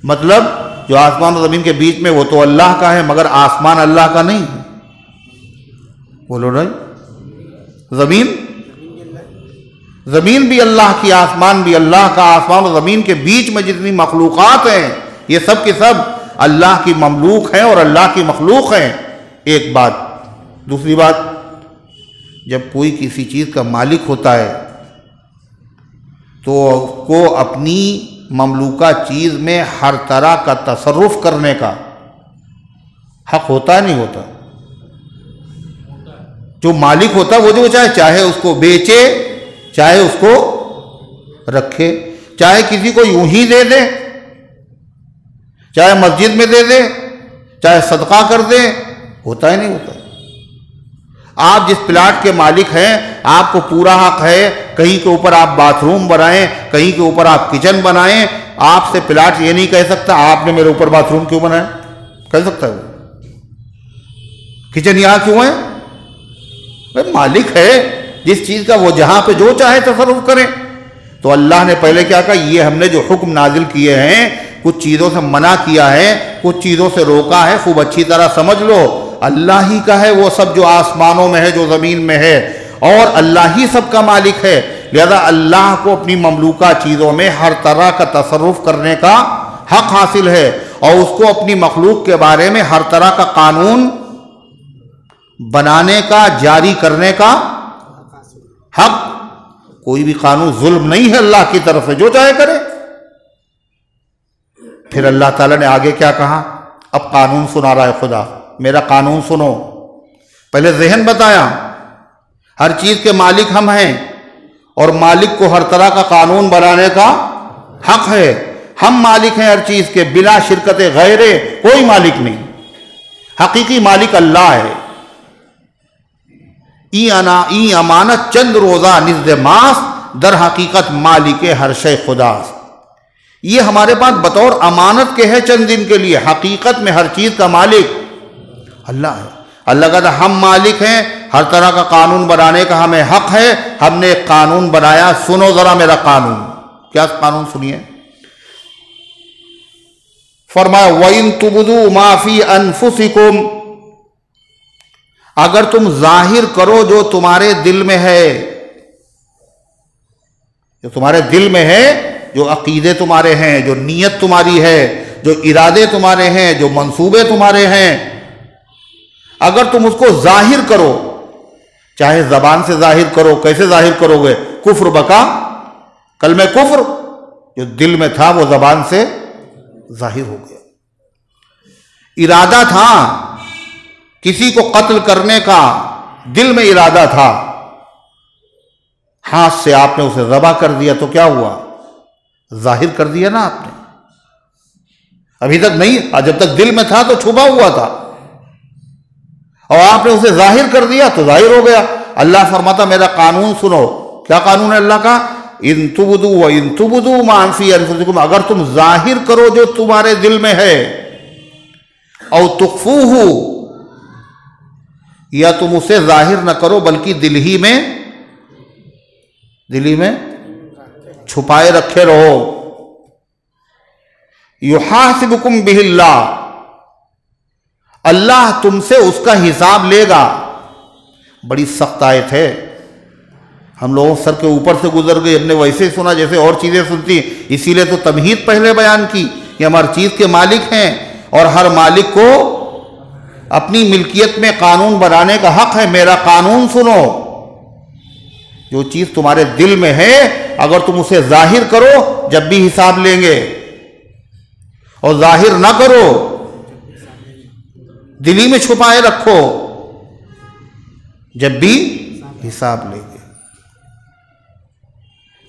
مطلب جو آسمان و زمین کے بیچ میں وہ تو اللہ کا ہے، مگر آسمان اللہ کا نہیں ہے۔ بولو نہیں، زمین بھی اللہ کی، آسمان بھی اللہ کا۔ آسمان و زمین کے بیچ میں جتنی مخلوقات ہیں یہ سب کے سب اللہ کی مملوک ہیں اور اللہ کی مخلوق ہیں۔ ایک بات۔ دوسری بات، جب کوئی کسی چیز کا مالک ہوتا ہے تو اس کو اپنی مملوکہ چیز میں ہر طرح کا تصرف کرنے کا حق ہوتا ہے نہیں ہوتا؟ جو مالک ہوتا ہے وہ جو چاہے اس کو بیچے، چاہے اس کو رکھے، چاہے کسی کو یوں ہی دے دے، چاہے مسجد میں دے دے، چاہے صدقہ کر دے، ہوتا ہے نہیں ہوتا؟ آپ جس پلاٹ کے مالک ہیں آپ کو پورا حق ہے کہیں کے اوپر آپ باتھ روم بنائیں، کہیں کے اوپر آپ کچن بنائیں۔ آپ سے پلاٹ یہ نہیں کہہ سکتا آپ نے میرے اوپر باتھ روم کیوں بنایا، کہہ سکتا ہے وہ؟ کچن یہاں کیوں ہے؟ مالک ہے جس چیز کا، وہ جہاں پہ جو چاہے تصرف کریں۔ تو اللہ نے پہلے کیا کہا؟ یہ ہم نے جو حکم نازل کیے ہیں، کچھ چیزوں سے منع کیا ہے، کچھ چیزوں سے روکا ہے، خوب اچھی طرح سمجھ لو۔ اللہ ہی کا ہے وہ سب جو آسمانوں میں ہے، جو زمین میں ہے، اور اللہ ہی سب کا مالک ہے۔ لہذا اللہ کو اپنی مملوکہ چیزوں میں ہر طرح کا تصرف کرنے کا حق حاصل ہے، اور اس کو اپنی مخلوق کے بارے میں ہر طرح کا قانون بنانے کا، جاری کرنے کا حق۔ کوئی بھی قانون ظلم نہیں ہے اللہ کی طرف سے، جو چاہے کرے۔ پھر اللہ تعالیٰ نے آگے کیا کہا؟ اب قانون سنا رہا ہے خدا، میرا قانون سنو۔ پہلے ذہن بتایا، ہر چیز کے مالک ہم ہیں اور مالک کو ہر طرح کا قانون بنانے کا حق ہے۔ ہم مالک ہیں ہر چیز کے، بلا شرکت غیر کوئی مالک نہیں۔ حقیقی مالک اللہ ہے۔ ای امانت چند روزہ نزد ماس، در حقیقت مالک ہر شے خدا۔ یہ ہمارے پاس بطور امانت کے ہے چند دن کے لیے، حقیقت میں ہر چیز کا مالک اللہ ہے۔ اللہ کہتا ہے ہم مالک ہیں، ہر طرح کا قانون بنانے کا ہمیں حق ہے، ہم نے ایک قانون بنایا، سنو ذرا میرا قانون۔ کیا قانون سنیے؟ فرمایا وَإِن تُبْدُوا مَا فِي أَنفُسِكُمْ، اگر تم ظاہر کرو جو تمہارے دل میں ہے، جو تمہارے دل میں ہے، جو عقیدے تمہارے ہیں، جو نیت تمہاری ہے، جو ارادے تمہارے ہیں، جو منصوبے تمہارے ہیں، اگر تم اس کو ظاہر کرو، چاہے زبان سے ظاہر کرو، کیسے ظاہر کرو گے؟ کفر بکا، کلمہ کفر جو دل میں تھا وہ زبان سے ظاہر ہو گیا۔ ارادہ تھا کسی کو قتل کرنے کا، دل میں ارادہ تھا، ہاتھ سے آپ نے اسے ذبح کر دیا تو کیا ہوا؟ ظاہر کر دیا نا آپ نے۔ ابھی تک نہیں، جب تک دل میں تھا تو چھپا ہوا تھا، اور آپ نے اسے ظاہر کر دیا تو ظاہر ہو گیا۔ اللہ فرماتا میرا قانون سنو، کیا قانون ہے اللہ کا؟ ان تبدوا وان تبدوا ما فی انفسکم، اگر تم ظاہر کرو جو تمہارے دل میں ہے، او تخفوہ، یا تم اسے ظاہر نہ کرو بلکہ دل ہی میں چھپائے رکھے رہو، یحاسبکم بہ اللہ، اللہ تم سے اس کا حساب لے گا۔ بڑی سخت آیت ہے، ہم لوگوں سر کے اوپر سے گزر گئے، ہم نے ویسے سنا جیسے اور چیزیں سنتی، اسی لیے تو تمہید پہلے بیان کی کہ ہم ہر چیز کے مالک ہیں، اور ہر مالک کو اپنی ملکیت میں قانون بنانے کا حق ہے۔ میرا قانون سنو، جو چیز تمہارے دل میں ہے اگر تم اسے ظاہر کرو جب بھی حساب لیں گے، اور ظاہر نہ کرو دلی میں چھپائے رکھو جب بھی حساب لیں گے۔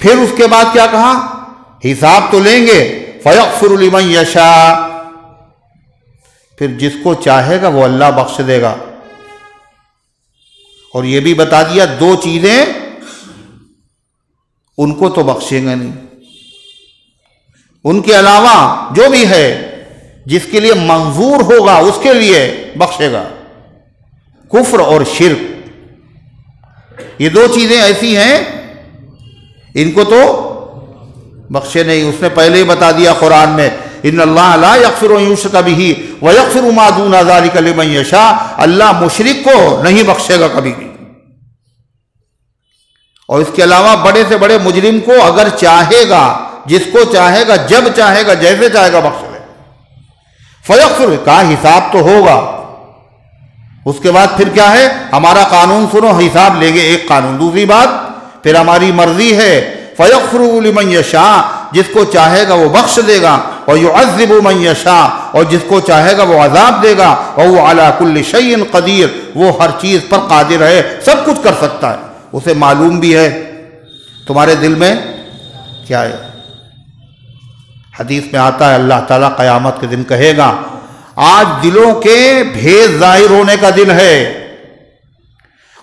پھر اس کے بعد کیا کہا؟ حساب تو لیں گے، فَيَغْفِرُ لِمَن يَشَاءُ، پھر جس کو چاہے گا وہ اللہ بخش دے گا۔ اور یہ بھی بتا دیا دو چیزیں ان کو تو بخشیں گے نہیں، ان کے علاوہ جو بھی ہے جس کے لیے منظور ہوگا اس کے لیے بخشے گا، کفر اور شرک، یہ دو چیزیں ایسی ہیں ان کو تو بخشے نہیں۔ اس نے پہلے ہی بتا دیا قرآن میں، ان اللہ لا یغفر ان یشرک بہ ویغفر ما دون ذلک لمن یشاء، اللہ مشرک کو نہیں بخشے گا کبھی بھی، اور اس کے علاوہ بڑے سے بڑے مجرم کو اگر چاہے گا، جس کو چاہے گا، جب چاہے گا، جیسے چاہے گا بخش دے۔ فیغفر، کہا حساب تو ہوگا، اس کے بعد پھر کیا ہے؟ ہمارا قانون سنو، حساب لیں گے، ایک قانون۔ دوسری بات پھر ہماری مرضی ہے، فیغفر لمن یشاء، جس کو چاہے گا وہ بخش دے گا، اور یعذب من یشاء، اور جس کو چاہے گا وہ عذاب دے گا، اور وہ علی کل شیء قدیر، وہ ہر چیز پر قادر ہے، سب کچھ کر سکتا ہے، اسے معلوم بھی ہے تمہارے دل میں کیا ہے۔ حدیث میں آتا ہے اللہ تعالیٰ قیامت کے دن کہے گا آج دلوں کے بھید ظاہر ہونے کا دن ہے،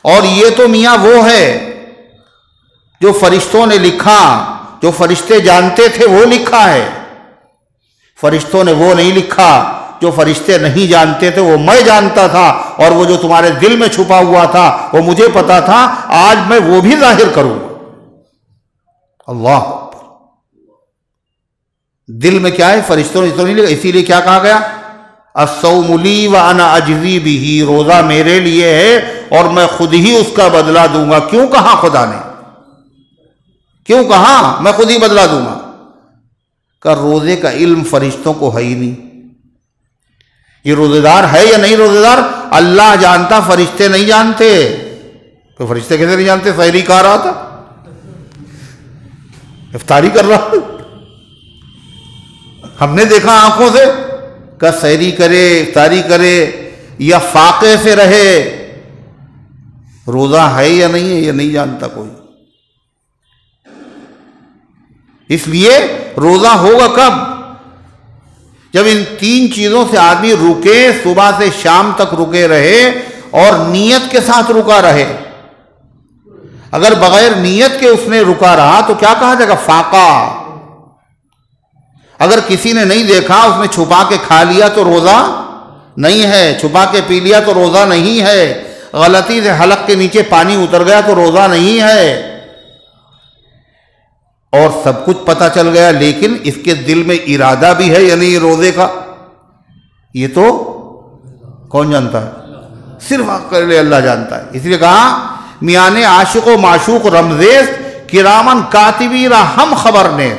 اور یہ تو میاں وہ ہے جو فرشتوں نے لکھا، جو فرشتے جانتے تھے وہ لکھا ہے، فرشتوں نے وہ نہیں لکھا جو فرشتے نہیں جانتے تھے، وہ میں جانتا تھا، اور وہ جو تمہارے دل میں چھپا ہوا تھا وہ مجھے پتا تھا، آج میں وہ بھی ظاہر کروں گا۔ اللہ اکبر، دل میں کیا ہے؟ فرشتوں نے تو نہیں لکھا، اسی لیے کیا کہا گیا؟ الصوم لی وانا اجزی بہ، روزہ میرے لیے ہے اور میں خود ہی اس کا بدلہ دوں گا۔ کیوں کہا خدا نے؟ کیوں کہا میں خود ہی بدلہ دوں گا؟ کہ روزے کا علم فرشتوں کو ہے ہی نہیں، یہ روزے دار ہے یا نہیں روزے دار اللہ جانتا، فرشتے نہیں جانتے۔ تو فرشتے کیسے نہیں جانتے؟ سحری کھا رہا تھا، افطاری کر رہا تھا، ہم نے دیکھا آنکھوں سے کہ سحری کرے، افطاری کرے یا فاقے سے رہے، روزہ ہے یا نہیں ہے یہ نہیں جانتا کوئی۔ اس لیے روزہ ہوگا کب؟ جب ان تین چیزوں سے آدمی رکے، صبح سے شام تک رکے رہے اور نیت کے ساتھ رکا رہے۔ اگر بغیر نیت کے اس نے رکا رہا تو کیا کہا جائے گا؟ فاقہ۔ اگر کسی نے نہیں دیکھا، اس نے چھپا کے کھا لیا تو روزہ نہیں ہے، چھپا کے پی لیا تو روزہ نہیں ہے، غلطی سے حلق کے نیچے پانی اتر گیا تو روزہ نہیں ہے، اور سب کچھ پتہ چل گیا لیکن اس کے دل میں ارادہ بھی ہے یا نہیں روزے کا، یہ تو کون جانتا ہے؟ صرف اللہ جانتا ہے۔ اس لیے کہا میان عاشق و معشوق رمزیز کرامن کاتبی را ہم خبر نے،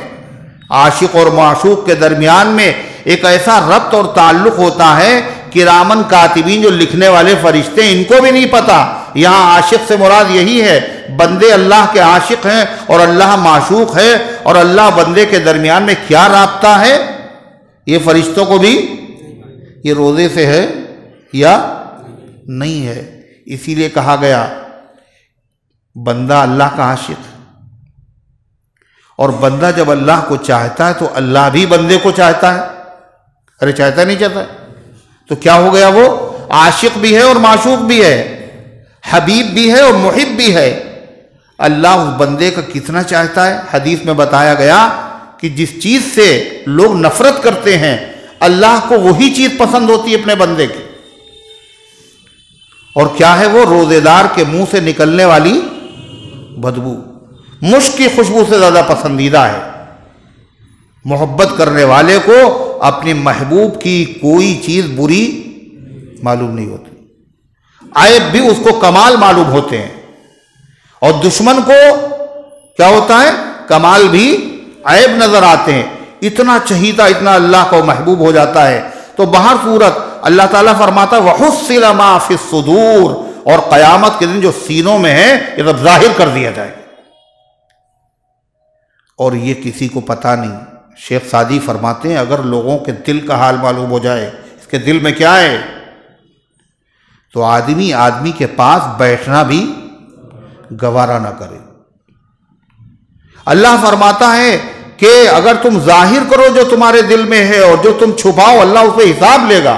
عاشق اور معشوق کے درمیان میں ایک ایسا ربط اور تعلق ہوتا ہے، کرامن کاتبین جو لکھنے والے فرشتے ان کو بھی نہیں پتا۔ یہاں عاشق سے مراد یہی ہے، بندے اللہ کے عاشق ہیں اور اللہ معشوق ہے، اور اللہ بندے کے درمیان میں کیا رابطہ ہے یہ فرشتوں کو بھی، یہ روزے سے ہے یا نہیں ہے۔ اسی لیے کہا گیا بندہ اللہ کا عاشق ہے، اور بندہ جب اللہ کو چاہتا ہے تو اللہ بھی بندے کو چاہتا ہے۔ ارے چاہتا نہیں چاہتا ہے تو کیا ہو گیا؟ وہ عاشق بھی ہے اور معشوق بھی ہے، حبیب بھی ہے اور محب بھی ہے۔ اللہ اس بندے کا کتنا چاہتا ہے؟ حدیث میں بتایا گیا کہ جس چیز سے لوگ نفرت کرتے ہیں اللہ کو وہی چیز پسند ہوتی ہے اپنے بندے کی، اور کیا ہے وہ؟ روزے دار کے منہ سے نکلنے والی بدبو، مشک کی خوشبو سے زیادہ پسندیدہ ہے۔ محبت کرنے والے کو اپنے محبوب کی کوئی چیز بری معلوم نہیں ہوتی، عیب بھی اس کو کمال معلوم ہوتے ہیں، اور دشمن کو کیا ہوتا ہے؟ کمال بھی عیب نظر آتے ہیں۔ اتنا چہیتا، اتنا اللہ کو محبوب ہو جاتا ہے۔ تو بہر صورت اللہ تعالیٰ فرماتا ہے وَحُصِّلَ مَا فِي الصُّدُورِ، اور قیامت کے دن جو سینوں میں ہے یہ سب ظاہر کر دیا جائے گا، اور یہ کسی کو پتہ نہیں۔ شیخ سعدی فرماتے ہیں اگر لوگوں کے دل کا حال معلوم ہو جائے اس کے دل میں کیا ہے تو آدمی کے پاس بیٹھنا بھی گوارا نہ کرے۔ اللہ فرماتا ہے کہ اگر تم ظاہر کرو جو تمہارے دل میں ہے اور جو تم چھپاؤ اللہ اس پہ حساب لے گا،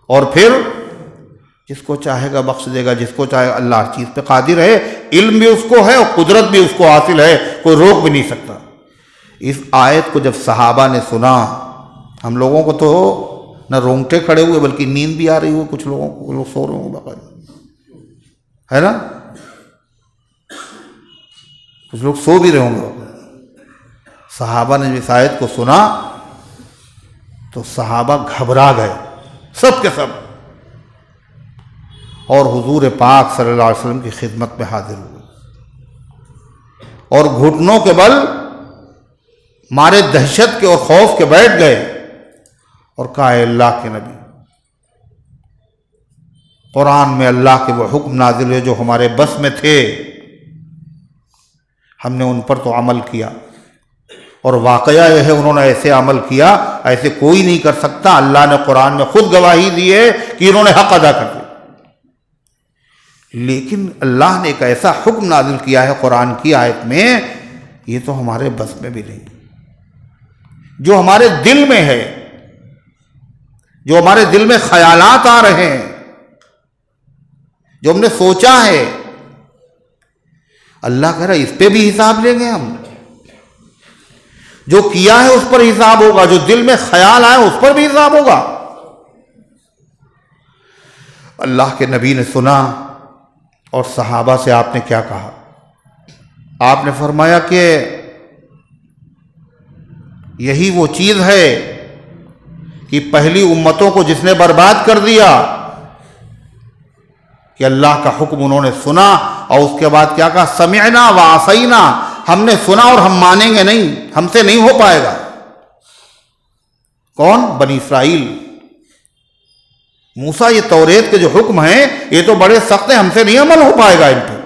اور پھر جس کو چاہے گا بخش دے گا، جس کو چاہے اللہ ہر چیز پہ قادر ہے، علم بھی اس کو ہے اور قدرت بھی اس کو حاصل ہے، کوئی روک بھی نہیں سکتا۔ اس آیت کو جب صحابہ نے سنا، ہم لوگوں کو تو نہ رونگٹے کھڑے ہوئے بلکہ نیند بھی آ رہی ہوئی، کچھ لوگوں کو، لوگ سو رہے ہوں باقاعدہ، ہے نا، کچھ لوگ سو بھی رہے ہوں گے۔ صحابہ نے اس آیت کو سنا تو صحابہ گھبرا گئے سب کے سب، اور حضور پاک صلی اللہ علیہ وسلم کی خدمت میں حاضر ہوئے، اور گھٹنوں کے بل مارے دہشت کے اور خوف کے بیٹھ گئے، اور کہا اے اللہ کے نبی، قرآن میں اللہ کے وہ حکم نازل ہوئے جو ہمارے بس میں تھے، ہم نے ان پر تو عمل کیا، اور واقعہ یہ ہے انہوں نے ایسے عمل کیا ایسے کوئی نہیں کر سکتا۔ اللہ نے قرآن میں خود گواہی دی ہے کہ انہوں نے حق ادا کر دیا، لیکن اللہ نے ایک ایسا حکم نازل کیا ہے قرآن کی آیت میں، یہ تو ہمارے بس میں بھی نہیں، جو ہمارے دل میں ہے، جو ہمارے دل میں خیالات آ رہے ہیں، جو ہم نے سوچا ہے، اللہ کہہ رہا ہے اس پہ بھی حساب لیں گے ہم، جو کیا ہے اس پر حساب ہوگا، جو دل میں خیال آئے اس پر بھی حساب ہوگا۔ اللہ کے نبی نے سنا، اور صحابہ سے آپ نے کیا کہا؟ آپ نے فرمایا کہ یہی وہ چیز ہے کہ پہلی امتوں کو جس نے برباد کر دیا، کہ اللہ کا حکم انہوں نے سنا اور اس کے بعد کیا کہا؟ سمعنا وعصینا، ہم نے سنا اور ہم مانیں گے نہیں، ہم سے نہیں ہو پائے گا۔ کون؟ بنی اسرائیل۔ موسیٰ یہ توریت کے جو حکم ہیں یہ تو بڑے سخت ہیں، ہم سے نہیں عمل ہو پائے گا ان پہ۔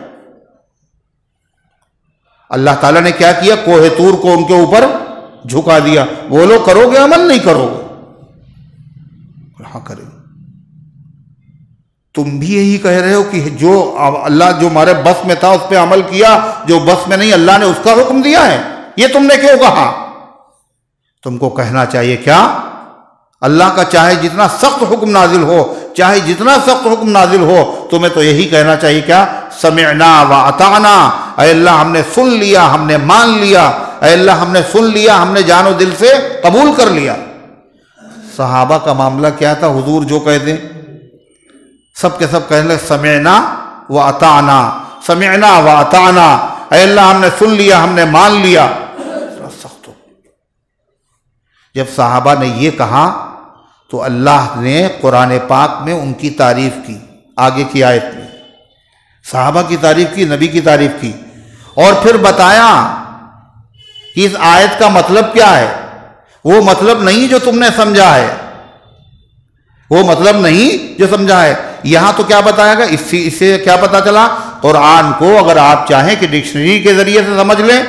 اللہ تعالیٰ نے کیا کیا؟ کوہ طور کو ان کے اوپر جھکا دیا، بولو کرو گے عمل نہیں کرو گے؟ ہاں کریں۔ تم بھی یہی کہہ رہے ہو کہ جو اللہ جو ہمارے بس میں تھا اس پہ عمل کیا، جو بس میں نہیں اللہ نے اس کا حکم دیا ہے، یہ تم نے کیوں کہا؟ تم کو کہنا چاہیے کیا؟ اللہ کا چاہے جتنا سخت حکم نازل ہو، چاہے جتنا سخت حکم نازل ہو، تمہیں تو یہی کہنا چاہیے کیا؟ سمعنا واطعنا، اے اللہ ہم نے سن لیا، ہم نے مان لیا، اے اللہ ہم نے سن لیا، ہم نے جان و دل سے قبول کر لیا۔ صحابہ کا معاملہ کیا تھا؟ حضور جو کہہ دیں سب کے سب کہنے لگے سمعنا و اطعنا، سمعنا و اطعنا، اے اللہ ہم نے سن لیا، ہم نے مان لیا۔ سخت ہو جب صحابہ نے یہ کہا تو اللہ نے قرآن پاک میں ان کی تعریف کی، آگے کی آیت میں صحابہ کی تعریف کی، نبی کی تعریف کی، اور پھر بتایا کہ اس آیت کا مطلب کیا ہے۔ وہ مطلب نہیں جو تم نے سمجھا ہے، وہ مطلب نہیں جو سمجھا ہے۔ یہاں تو کیا بتایا گا؟ اس سے کیا پتا چلا؟ قرآن کو اگر آپ چاہیں کہ ڈکشنری کے ذریعے سے سمجھ لیں،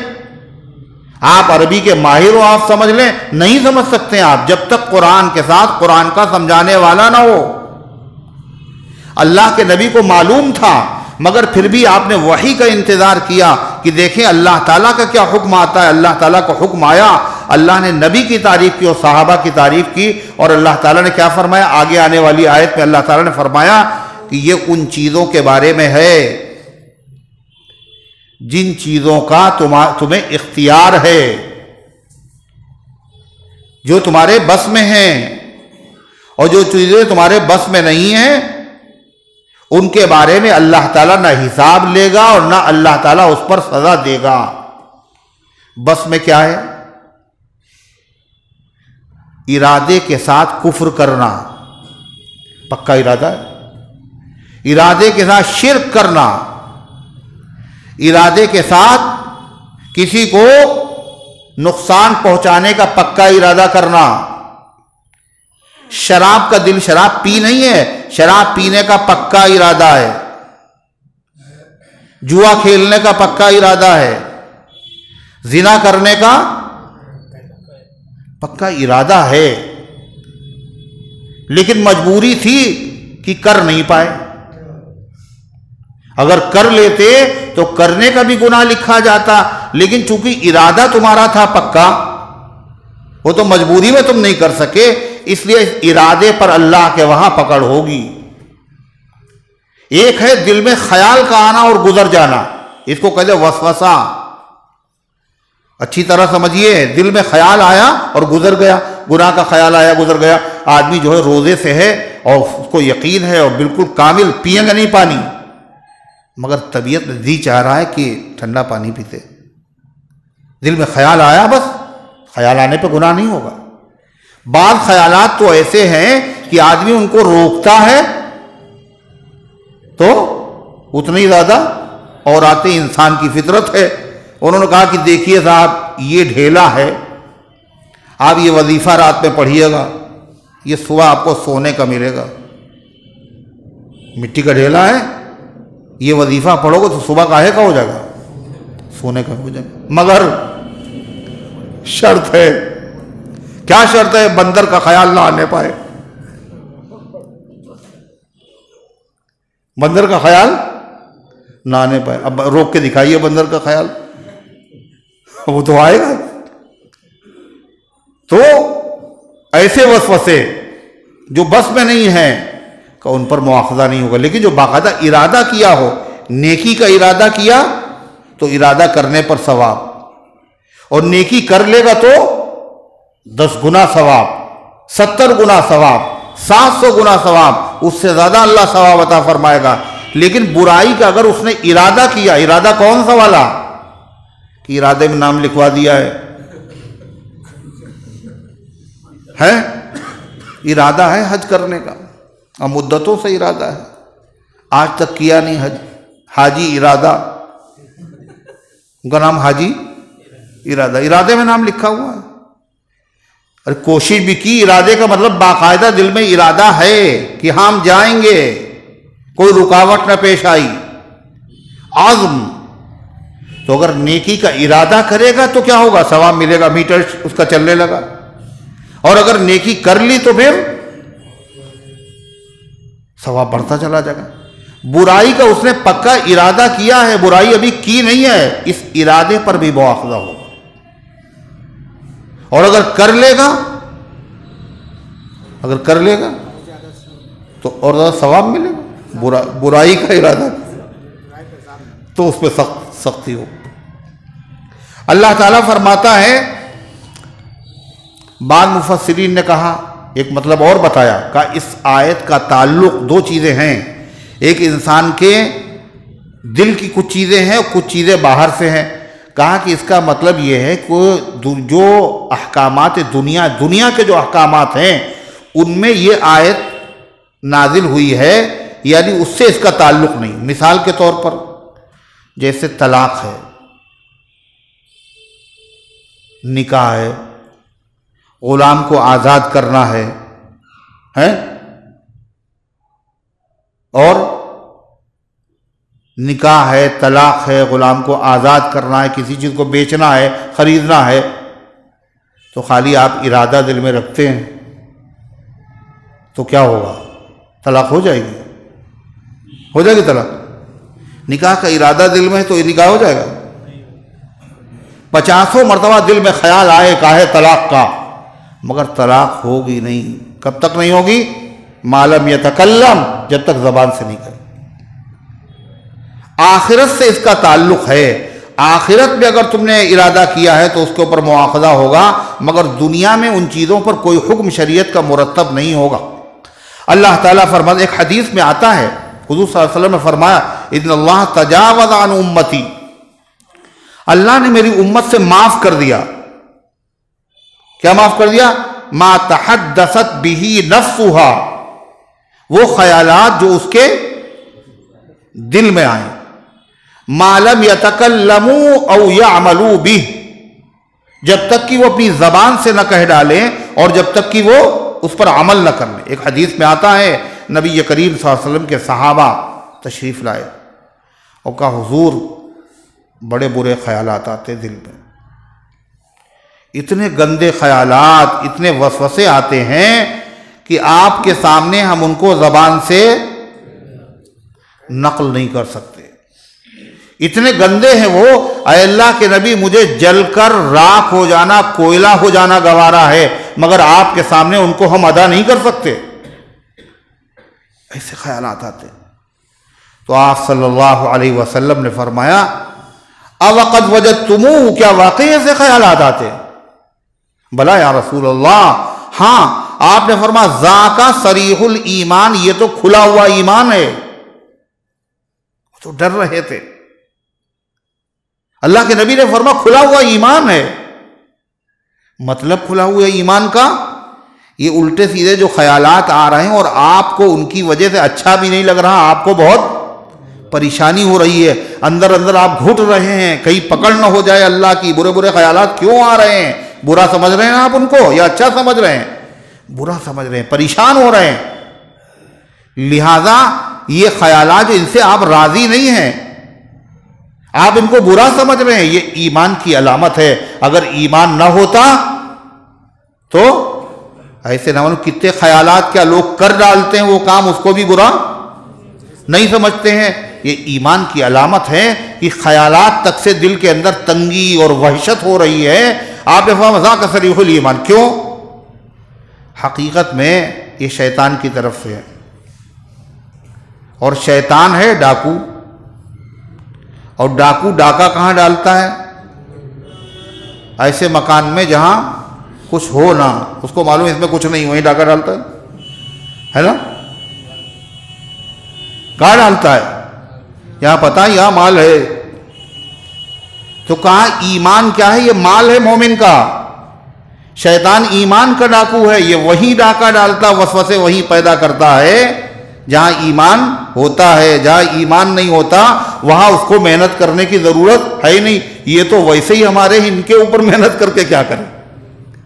آپ عربی کے ماہر ہو، آپ سمجھ لیں، نہیں سمجھ سکتے آپ جب تک قرآن کے ساتھ قرآن کا سمجھانے والا نہ ہو۔ اللہ کے نبی کو معلوم تھا، مگر پھر بھی آپ نے وحی کا انتظار کیا کہ دیکھیں اللہ تعالیٰ کا کیا حکم آتا ہے۔ اللہ تعالیٰ کا حکم آیا، اللہ نے نبی کی تعریف کی اور صحابہ کی تعریف کی، اور اللہ تعالیٰ نے کیا فرمایا؟ آگے آنے والی آیت میں اللہ تعالیٰ نے فرمایا کہ یہ ان چیزوں کے بارے میں ہے جن چیزوں کا تمہیں اختیار ہے، جو تمہارے بس میں ہیں، اور جو چیزیں تمہارے بس میں نہیں ہیں ان کے بارے میں اللہ تعالیٰ نہ حساب لے گا اور نہ اللہ تعالیٰ اس پر سزا دے گا۔ بس میں کیا ہے؟ ارادے کے ساتھ کفر کرنا پکا ارادہ ہے، ارادے کے ساتھ شرک کرنا، ارادے کے ساتھ کسی کو نقصان پہنچانے کا پکا ارادہ کرنا۔ شراب کا دل شراب پی نہیں ہے، شراب پینے کا پکا ارادہ ہے، جوا کھیلنے کا پکا ارادہ ہے، زنا کرنے کا پکا ارادہ ہے، لیکن مجبوری تھی کہ کر نہیں پائے۔ اگر کر لیتے تو کرنے کا بھی گناہ لکھا جاتا، لیکن چونکہ ارادہ تمہارا تھا پکا، وہ تو مجبوری میں تم نہیں کر سکے، اس لیے اس ارادے پر اللہ کے وہاں پکڑ ہوگی۔ ایک ہے دل میں خیال کا آنا اور گزر جانا، اس کو کہتے وسوسہ۔ اچھی طرح سمجھیے، دل میں خیال آیا اور گزر گیا، گناہ کا خیال آیا گزر گیا۔ آدمی جو ہے روزے سے ہے اور اس کو یقین ہے اور بالکل کامل پیئیں گا نہیں پانی، مگر طبیعت جی چاہ رہا ہے کہ ٹھنڈا پانی پیتے، دل میں خیال آیا، بس خیال آنے پہ گناہ نہیں ہوگا۔ بعض خیالات تو ایسے ہیں کہ آدمی ان کو روکتا ہے تو اتنی زیادہ، اور آتے انسان کی فطرت ہے۔ انہوں نے کہا کہ دیکھیے صاحب یہ ڈھیلا ہے، آپ یہ وظیفہ رات میں پڑھیے گا، یہ صبح آپ کو سونے کا ملے گا۔ مٹی کا ڈھیلا ہے، یہ وظیفہ پڑھو گے تو صبح کاہے کا ہو جائے گا؟ سونے کا ہو جائے گا، مگر شرط ہے۔ کیا شرط ہے؟ بندر کا خیال نہ آنے پائے، بندر کا خیال نہ آنے پائے۔ اب روک کے دکھائیے بندر کا خیال، وہ تو آئے گا۔ تو ایسے وسوسے جو بس میں نہیں ہیں کہ ان پر مواخذہ نہیں ہوگا، لیکن جو باقاعدہ ارادہ کیا ہو، نیکی کا ارادہ کیا تو ارادہ کرنے پر ثواب، اور نیکی کر لے گا تو 10 گنا ثواب، 70 گنا ثواب، 700 گنا ثواب، اس سے زیادہ اللہ ثواب عطا فرمائے گا۔ لیکن برائی کا اگر اس نے ارادہ کیا، ارادہ کون سا والا کہ ارادے میں نام لکھوا دیا ہے، ارادہ ہے حج کرنے کا، اور مدتوں سے ارادہ ہے، آج تک کیا نہیں حج، حاجی ارادہ، ان کا نام حاجی ارادہ، ارادے میں نام لکھا ہوا ہے۔ اور کوشش بھی کی، ارادے کا مطلب باقاعدہ دل میں ارادہ ہے کہ ہم جائیں گے، کوئی رکاوٹ نہ پیش آئی، عزم۔ تو اگر نیکی کا ارادہ کرے گا تو کیا ہوگا؟ ثواب ملے گا، میٹر اس کا چلنے لگا۔ اور اگر نیکی کر لی تو پھر ثواب بڑھتا چلا جائے گا۔ برائی کا اس نے پکا ارادہ کیا ہے، برائی ابھی کی نہیں ہے، اس ارادے پر بھی مواخذہ ہوگا۔ اور اگر کر لے گا تو اور زیادہ ثواب ملے گا۔ برائی کا ارادہ تو اس پہ سختی ہو۔ اللہ تعالیٰ فرماتا ہے، بعض مفسرین نے کہا، ایک مطلب اور بتایا کہ اس آیت کا تعلق دو چیزیں ہیں، ایک انسان کے دل کی کچھ چیزیں ہیں اور کچھ چیزیں باہر سے ہیں۔ کہا کہ اس کا مطلب یہ ہے کہ جو احکامات دنیا کے جو احکامات ہیں ان میں یہ آیت نازل ہوئی ہے، یعنی اس سے اس کا تعلق نہیں۔ مثال کے طور پر جیسے طلاق ہے، نکاح ہے، غلام کو آزاد کرنا ہے اور نکاح ہے، طلاق ہے، غلام کو آزاد کرنا ہے، کسی چیز کو بیچنا ہے، خریدنا ہے، تو خالی آپ ارادہ دل میں رکھتے ہیں تو کیا ہوگا؟ طلاق ہو جائے گی طلاق۔ نکاح کا ارادہ دل میں ہے تو یہ نکاح ہو جائے گا؟ 50 مرتبہ دل میں خیال آئے کاہے طلاق کا، مگر طلاق ہوگی نہیں۔ کب تک نہیں ہوگی؟ ما لم یتکلم، جب تک زبان سے نہیں کہے۔ آخرت سے اس کا تعلق ہے، آخرت میں اگر تم نے ارادہ کیا ہے تو اس کے اوپر مواخذہ ہوگا، مگر دنیا میں ان چیزوں پر کوئی حکم شریعت کا مرتب نہیں ہوگا۔ اللہ تعالیٰ فرماتا، ایک حدیث میں آتا ہے، حضور صلی اللہ علیہ وسلم نے فرمایا، اِنَّ اللَّهَ تَجَاوَزَ عَنْ أُمَّتِي، اللہ نے میری امت سے معاف کر دیا۔ کیا معاف کر دیا؟ مَا تَحَدَّثَتْ بِهِ نَفْسُهَا، وہ خیالات جو اس کے دل میں آئیں، مَا لَمْ يَتَكَلَّمُوا أَوْ يَعْمَلُوا بِهِ، جب تک کہ وہ اپنی زبان سے نہ کہہ ڈالیں اور جب تک کہ وہ اس پر عمل نہ کر لیں۔ ایک حدیث میں آتا ہے، نبی کریم صلی اللہ علیہ وسلم کے صحابہ تشریف لائے اور کہا، حضور بڑے برے خیالات آتے دل میں، اتنے گندے خیالات، اتنے وسوسے آتے ہیں کہ آپ کے سامنے ہم ان کو زبان سے نقل نہیں کر سکتے، اتنے گندے ہیں وہ، اے اللہ کے نبی مجھے جل کر راکھ ہو جانا، کوئلہ ہو جانا گوارا ہے، مگر آپ کے سامنے ان کو ہم ادا نہیں کر سکتے۔ ایسے خیالات آتے، تو آپ صلی اللہ علیہ وسلم نے فرمایا، اوقد وجدتموہ، کیا واقعی ایسے خیالات آتے؟ بلا یا رسول اللہ، ہاں۔ آپ نے فرمایا، ذاک صریح الایمان، یہ تو کھلا ہوا ایمان ہے۔ تو ڈر رہے تھے، اللہ کے نبی نے فرمایا کھلا ہوا ایمان ہے۔ مطلب کھلا ہوا ایمان کا، یہ الٹے سیدھے جو خیالات آ رہے ہیں اور آپ کو ان کی وجہ سے اچھا بھی نہیں لگ رہا، آپ کو بہت پریشانی ہو رہی ہے، اندر اندر آپ گھٹ رہے ہیں، کہیں پکڑ نہ ہو جائے اللہ کی، برے برے خیالات کیوں آ رہے ہیں؟ برا سمجھ رہے ہیں آپ ان کو یا اچھا سمجھ رہے ہیں؟ برا سمجھ رہے ہیں، پریشان ہو رہے ہیں۔ لہذا یہ خیالات ان سے آپ راضی نہیں ہیں، آپ ان کو برا سمجھ رہے ہیں، یہ ایمان کی علامت ہے۔ اگر ایمان نہ ہوتا تو ایسے نہ معلوم کتنے خیالات کیا لوگ کر ڈالتے ہیں وہ کام، اس کو بھی برا نہیں سمجھتے ہیں۔ یہ ایمان کی علامت ہے کہ خیالات تک سے دل کے اندر تنگی اور وحشت ہو رہی ہے۔ آپ نے فرمایا ذاک صریح الایمان، کیوں؟ حقیقت میں یہ شیطان کی طرف سے ہے، اور شیطان ہے ڈاکو، اور ڈاکو ڈاکہ کہاں ڈالتا ہے؟ ایسے مکان میں جہاں کچھ ہو نہ، اس کو معلوم اس میں کچھ نہیں، وہیں ڈاکہ ڈالتا ہے نا؟ کہاں ڈالتا ہے؟ یہاں پتہ یہاں مال ہے، تو کہاں ایمان کیا ہے؟ یہ مال ہے مومن کا۔ شیطان ایمان کا ڈاکو ہے، یہ وہیں ڈاکہ ڈالتا، وسوسے وہیں پیدا کرتا ہے جہاں ایمان ہوتا ہے۔ جہاں ایمان نہیں ہوتا وہاں اس کو محنت کرنے کی ضرورت ہے نہیں، یہ تو ویسے ہی ہمارے ان کے اوپر محنت کر کے کیا کریں،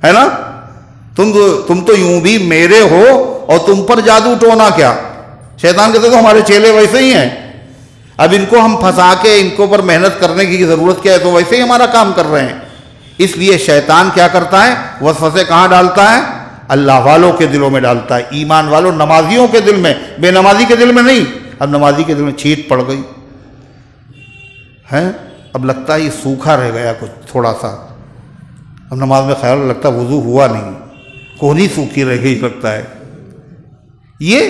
ہے نا؟ تم تو یوں بھی میرے ہو اور تم پر جادو ٹونا کیا؟ شیطان کہتے تو ہمارے چیلے ویسے ہی ہیں، اب ان کو ہم پھنسا کے ان کو پر محنت کرنے کی ضرورت کیا ہے، تو ویسے ہی ہمارا کام کر رہے ہیں۔ اس لیے شیطان کیا کرتا ہے؟ وسوسے کہاں ڈالتا ہے؟ اللہ والوں کے دلوں میں ڈالتا ہے، ایمان والوں نمازیوں کے دل میں، بے نمازی کے دل میں نہیں۔ اب نمازی کے دل میں چھیٹ پڑ گئی ہے، اب لگتا ہے یہ سوکھا رہ گیا کچھ تھوڑا سا، اب نماز میں خیال لگتا وضو ہوا نہیں، کونی سوکھی رہ گئی لگتا ہے، یہ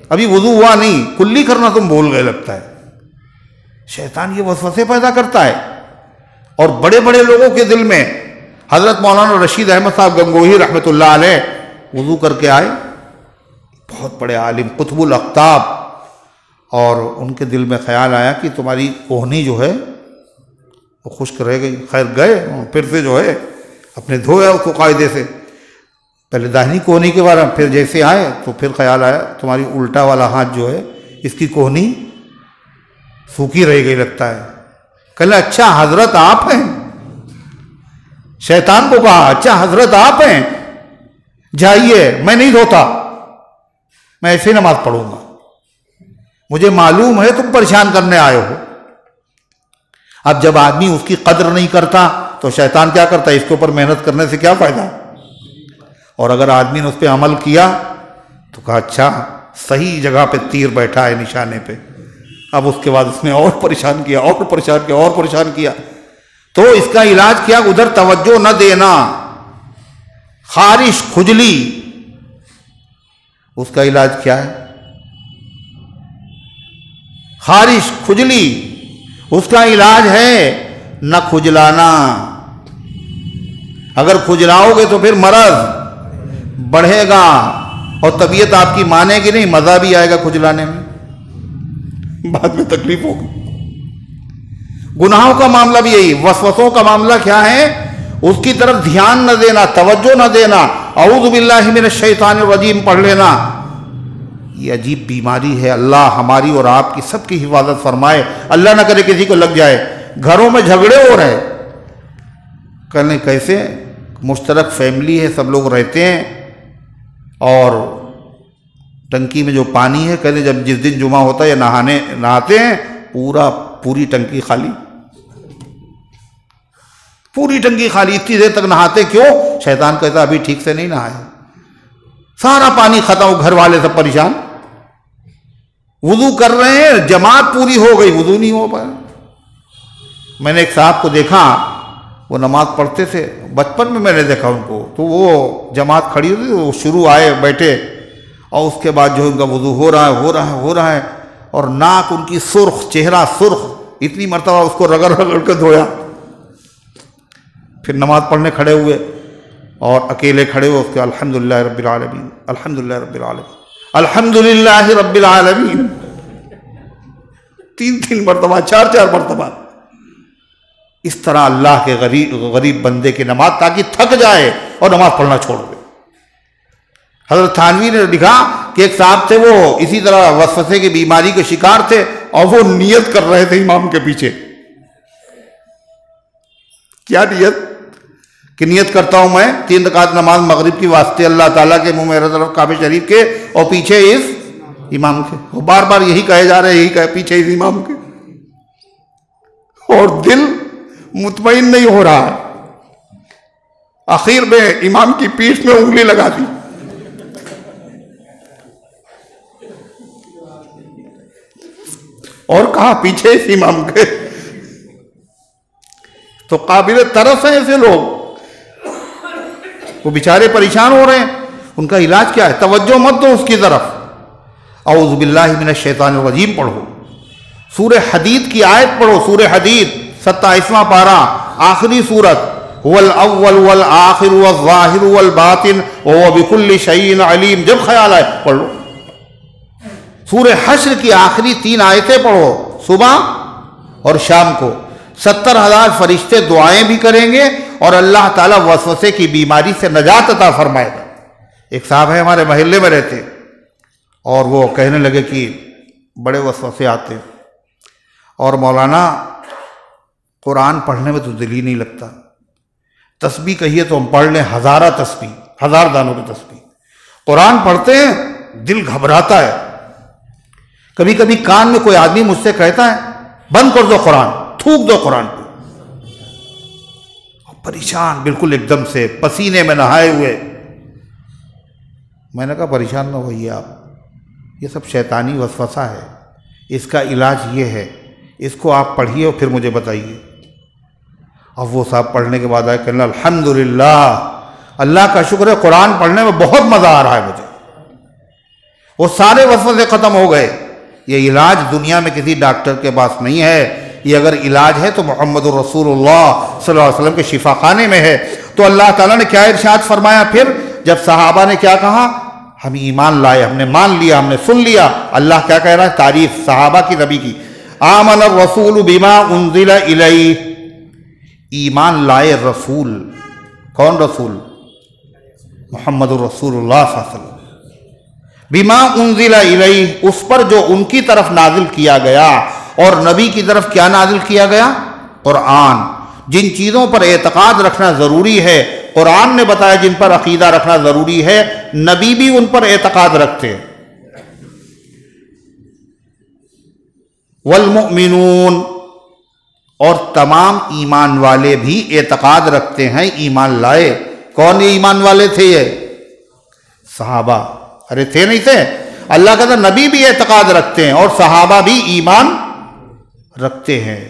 ابھی وضو ہوا نہیں، کلی کرنا تم بھول گئے لگتا ہے۔ شیطان یہ وسوسے پیدا کرتا ہے۔ اور بڑے بڑے لوگوں کے دل میں، حضرت مولانا رشید احمد صاحب گنگوہی رحمۃ اللہ علیہ وضو کر کے آئے، بہت بڑے عالم قطب الاقطاب، اور ان کے دل میں خیال آیا کہ تمہاری کوہنی جو ہے وہ خشک رہ گئی. خیر گئے پھر سے جو ہے اپنے دھویا اس کو قاعدے سے، پہلے داہنی کوہنی کے بارے میں، پھر جیسے آئے تو پھر خیال آیا تمہاری الٹا والا ہاتھ جو ہے اس کی کوہنی سوکھی رہ گئی لگتا ہے. کہنے اچھا حضرت آپ ہیں؟ شیطان کو کہا اچھا حضرت آپ ہیں، جائیے میں نہیں دھوتا، میں ایسے نماز پڑھوں گا، مجھے معلوم ہے تم پریشان کرنے آئے ہو. اب جب آدمی اس کی قدر نہیں کرتا تو شیطان کیا کرتا ہے، اس کے اوپر محنت کرنے سے کیا فائدہ. اور اگر آدمی نے اس پہ عمل کیا تو کہا اچھا صحیح جگہ پہ تیر بیٹھا ہے نشانے پہ. اب اس کے بعد اس نے اور پریشان کیا اور پریشان کیا اور پریشان کیا. تو اس کا علاج کیا، ادھر توجہ نہ دینا. خارش کھجلی، اس کا علاج کیا ہے؟ خارش کھجلی اس کا علاج ہے نہ کھجلانا. اگر کھجلاؤ گے تو پھر مرض بڑھے گا اور طبیعت آپ کی مانے گی نہیں، مزہ بھی آئے گا کھجلانے میں، بعد میں تکلیف ہوگی. گناہوں کا معاملہ بھی یہی، وسوسوں کا معاملہ کیا ہے، اس کی طرف دھیان نہ دینا، توجہ نہ دینا، اعوذ باللہ من الشیطان الرجیم پڑھ لینا. یہ عجیب بیماری ہے. اللہ ہماری اور آپ کی سب کی حفاظت فرمائے. اللہ نہ کرے کسی کو لگ جائے. گھروں میں جھگڑے ہو رہے، کہنے کیسے، مشترک فیملی ہے، سب لوگ رہتے ہیں، اور ٹنکی میں جو پانی ہے، کہتے جب جس دن جمعہ ہوتا ہے یا نہاتے ہیں پوری ٹنکی خالی، پوری ٹنکی خالی. اتنی دیر تک نہاتے کیوں؟ شیطان کہتا ابھی ٹھیک سے نہیں نہائے. سارا پانی ختم، گھر والے سب پریشان. وضو کر رہے ہیں، جماعت پوری ہو گئی، وضو نہیں ہو پایا. میں نے ایک صاحب کو دیکھا، وہ نماز پڑھتے تھے، بچپن میں نے دیکھا ان کو، تو وہ جماعت کھڑی ہوئی، وہ شروع آئے بیٹھے، اور اس کے بعد جو ان کا وضو ہو رہا ہے، اور ناک ان کی سرخ، چہرہ سرخ، اتنی مرتبہ اس کو رگڑ کے دھویا. پھر نماز پڑھنے کھڑے ہوئے، اور اکیلے کھڑے ہوئے، اس کے الحمدللہ رب العالمین، الحمدللہ رب العالمین، الحمدللہ رب العالمین، 3 مرتبہ، 4 مرتبہ. اس طرح اللہ کے غریب بندے کی نماز، تاکہ تھک جائے اور نماز پڑھنا چھوڑ دے. حضرت تھانوی نے لکھا کہ ایک صاحب تھے، وہ اسی طرح وسوسے کی بیماری کے شکار تھے، اور وہ نیت کر رہے تھے امام کے پیچھے. کیا نیت؟ کہ نیت کرتا ہوں میں 3 رکعت نماز مغرب کی واسطے اللہ تعالیٰ کے منہ میرے طرف کعبہ شریف کے، اور پیچھے اس امام کے. وہ بار بار یہی کہے جا رہے، یہی کہے پیچھے اس امام کے، اور دل مطمئن نہیں ہو رہا ہے. آخر میں امام کی پیٹھ میں انگلی لگا دی. اور کہا پیچھے اس امام کے. تو قابل طرف ہیں ایسے لوگ، وہ بیچارے پریشان ہو رہے ہیں. ان کا علاج کیا ہے؟ توجہ مت دو اس کی طرف. اعوذ باللہ من الشیطان الرجیم پڑھو، سورہ حدید کی آیت پڑھو، سورہ حدید 27واں پارہ، آخری سورت، هو الاول والآخر والظاہر والباطن وهو بكل شیء علیم. جب خیال آئے پڑھ لو. سورہ حشر کی آخری 3 آیتیں پڑھو، صبح اور شام کو. 70,000 فرشتے دعائیں بھی کریں گے، اور اللہ تعالیٰ وسوسے کی بیماری سے نجات عطا فرمائے گا. ایک صاحب ہے ہمارے محلے میں رہتے، اور وہ کہنے لگے کہ بڑے وسوسے آتے، اور مولانا قرآن پڑھنے میں تو دل ہی نہیں لگتا. تسبیح کہیے تو ہم پڑھ لیں 1000 تسبیح، 1000 دانوں کی تسبیح. قرآن پڑھتے ہیں دل گھبراتا ہے. کبھی کبھی کان میں کوئی آدمی مجھ سے کہتا ہے بند کر دو قرآن، تھوک دو قرآن کو. پریشان بالکل ایک دم سے، پسینے میں نہائے ہوئے. میں نے کہا پریشان نہ ہوئیے آپ، یہ سب شیطانی وسوسہ ہے. اس کا علاج یہ ہے، اس کو آپ پڑھیے اور پھر مجھے بتائیے. اب وہ صاحب پڑھنے کے بعد آئے کہنا الحمدللہ، اللہ کا شکر ہے، قرآن پڑھنے میں بہت مزہ آ رہا ہے مجھے، وہ سارے وسوسے ختم ہو گئے. یہ علاج دنیا میں کسی ڈاکٹر کے پاس نہیں ہے، یہ اگر علاج ہے تو محمد الرسول اللہ صلی اللہ علیہ وسلم کے شفا خانے میں ہے۔ تو اللہ تعالیٰ نے کیا ارشاد فرمایا پھر جب صحابہ نے کیا کہا؟ ہم ایمان لائے، ہم نے مان لیا، ہم نے سن لیا۔ اللہ کیا کہہ رہا ہے؟ تعریف صحابہ کی، نبی کی۔ آمن الرسول بما انزل الیہ، ایمان لائے رسول۔ کون رسول؟ محمد الرسول اللہ صلی اللہ علیہ وسلم۔ بما انزل الیہ، اس پر جو ان کی طرف نازل کیا گیا۔ اور نبی کی طرف کیا نازل کیا گیا؟ قرآن۔ جن چیزوں پر اعتقاد رکھنا ضروری ہے قرآن نے بتایا، جن پر عقیدہ رکھنا ضروری ہے نبی بھی ان پر اعتقاد رکھتے ہیں۔ والمؤمنون، اور تمام ایمان والے بھی اعتقاد رکھتے ہیں، ایمان لائے۔ کون ایمان والے تھے؟ یہ صحابہ۔ ارے تھے نہیں تھے؟ اللہ کہتا ہے نبی بھی اعتقاد رکھتے ہیں اور صحابہ بھی ایمان رکھتے ہیں۔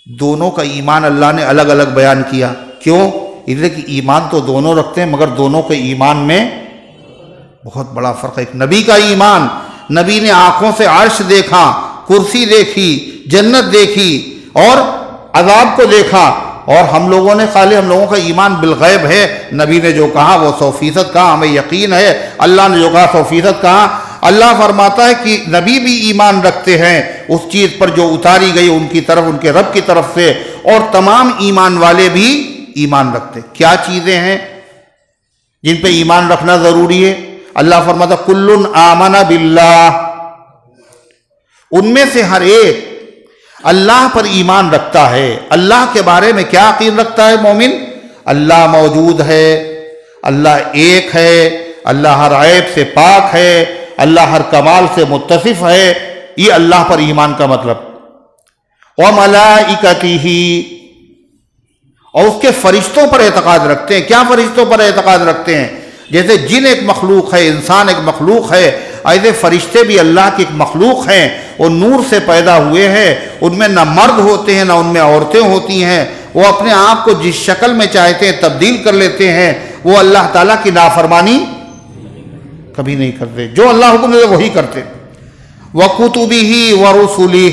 دونوں کا ایمان اللہ نے الگ الگ بیان کیا۔ کیوں؟ اس لیے کہ ایمان تو دونوں رکھتے ہیں، مگر دونوں کے ایمان میں بہت بڑا فرق ہے۔ ایک نبی کا ایمان، نبی نے آنکھوں سے عرش دیکھا، کرسی دیکھی، جنت دیکھی اور عذاب کو دیکھا، اور ہم لوگوں نے خالی ہم لوگوں کا ایمان بالغیب ہے۔ نبی نے جو کہا وہ 100% کہا، ہمیں یقین ہے۔ اللہ نے جو کہا 100% کہا۔ اللہ فرماتا ہے کہ نبی بھی ایمان رکھتے ہیں اس چیز پر جو اتاری گئی ان کی طرف، ان کے رب کی طرف سے، اور تمام ایمان والے بھی ایمان رکھتے ہیں۔ کیا چیزیں ہیں جن پہ ایمان رکھنا ضروری ہے؟ اللہ فرماتا ہے کل آمن باللہ، ان میں سے ہر ایک اللہ پر ایمان رکھتا ہے۔ اللہ کے بارے میں کیا عقیدہ رکھتا ہے مومن؟ اللہ موجود ہے، اللہ ایک ہے، اللہ ہر عیب سے پاک ہے، اللہ ہر کمال سے متصف ہے۔ یہ اللہ پر ایمان کا مطلب۔ وملائکتہ، اور اس کے فرشتوں پر اعتقاد رکھتے ہیں۔ کیا فرشتوں پر اعتقاد رکھتے ہیں؟ جیسے جن ایک مخلوق ہے، انسان ایک مخلوق ہے، ایسے فرشتے بھی اللہ کی ایک مخلوق ہیں۔ وہ نور سے پیدا ہوئے ہیں، ان میں نہ مرد ہوتے ہیں نہ ان میں عورتیں ہوتی ہیں۔ وہ اپنے آپ کو جس شکل میں چاہتے ہیں تبدیل کر لیتے ہیں۔ وہ اللہ تعالیٰ کی نافرمانی کبھی نہیں کرتے، جو اللہ حکم دے وہی کرتے۔ وَكُتُبِهِ وَرُسُلِهِ،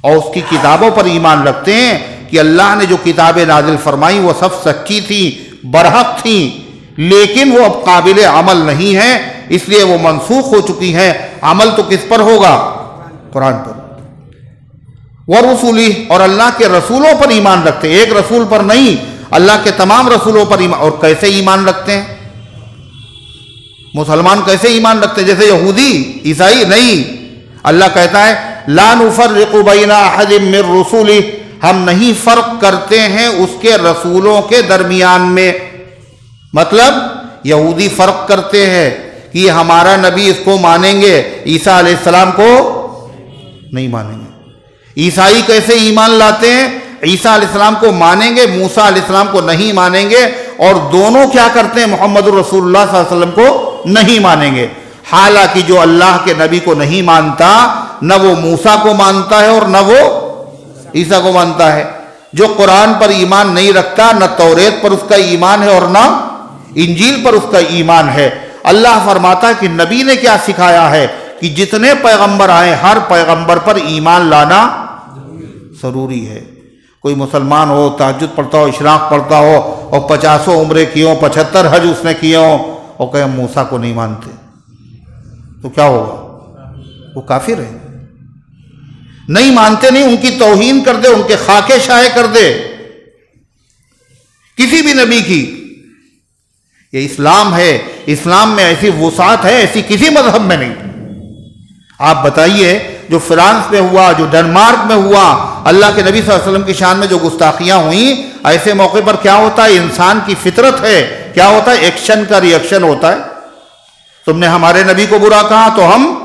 اور اس کی کتابوں پر ایمان رکھتے ہیں کہ اللہ نے جو کتابیں نازل فرمائی وہ سب سچی تھی، برحق تھیں، لیکن وہ اب قابل عمل نہیں ہیں، اس لیے وہ منسوخ ہو چکی ہیں۔ عمل تو کس پر ہوگا؟ قرآن پر۔ وَرُسُلِهِ، اور اللہ کے رسولوں پر ایمان رکھتے ہیں، ایک رسول پر نہیں، اللہ کے تمام رسولوں پر ایمان۔ اور کیسے ایمان رکھتے ہیں؟ مسلمان کیسے ایمان رکھتے ہیں؟ جیسے یہودی عیسائی نہیں۔ اللہ کہتا ہے لا نفرق بین احد من رسولہ، ہم نہیں فرق کرتے ہیں اس کے رسولوں کے درمیان میں۔ مطلب یہودی فرق کرتے ہیں کہ یہ ہمارا نبی، اس کو مانیں گے، عیسیٰ علیہ السلام کو نہیں مانیں گے۔ عیسائی کیسے ایمان لاتے ہیں؟ عیسیٰ علیہ السلام کو مانیں گے، موسیٰ علیہ السلام کو نہیں مانیں گے، اور دونوں کیا کرتے ہیں؟ محمد الرسول اللہ صلی اللہ علیہ وسلم کو نہیں مانیں گے۔ حالانکہ جو اللہ کے نبی کو نہیں مانتا نہ وہ موسیٰ کو مانتا ہے اور نہ وہ عیسیٰ کو مانتا ہے۔ جو قرآن پر ایمان نہیں رکھتا، نہ توریت پر اس کا ایمان ہے اور نہ انجیل پر اس کا ایمان ہے۔ اللہ فرماتا ہے کہ نبی نے کیا سکھایا ہے کہ جتنے پیغمبر آئے ہر پیغمبر پر ایمان لانا ضروری ہے۔ کوئی مسلمان ہو، تہجد پڑھتا ہو، اشراق پڑھتا ہو، اور 50 عمرے کیے ہوں، 75 حج اس نے کیے ہوں، اور کہ ہم موسیٰ کو نہیں مانتے، تو کیا ہوگا؟ وہ کافر ہے۔ نہیں مانتے نہیں، ان کی توہین کر دے، ان کے خاکے شائع کر دے کسی بھی نبی کی۔ یہ اسلام ہے، اسلام میں ایسی وسعت ہے ایسی کسی مذہب میں نہیں۔ آپ بتائیے جو فرانس میں ہوا، جو ڈنمارک میں ہوا، اللہ کے نبی صلی اللہ علیہ وسلم کی شان میں جو گستاخیاں ہوئیں، ایسے موقع پر کیا ہوتا ہے؟ انسان کی فطرت ہے، کیا ہوتا ہے؟ ایکشن کا ری ایکشن ہوتا ہے۔ تم نے ہمارے نبی کو برا کہا تو ہم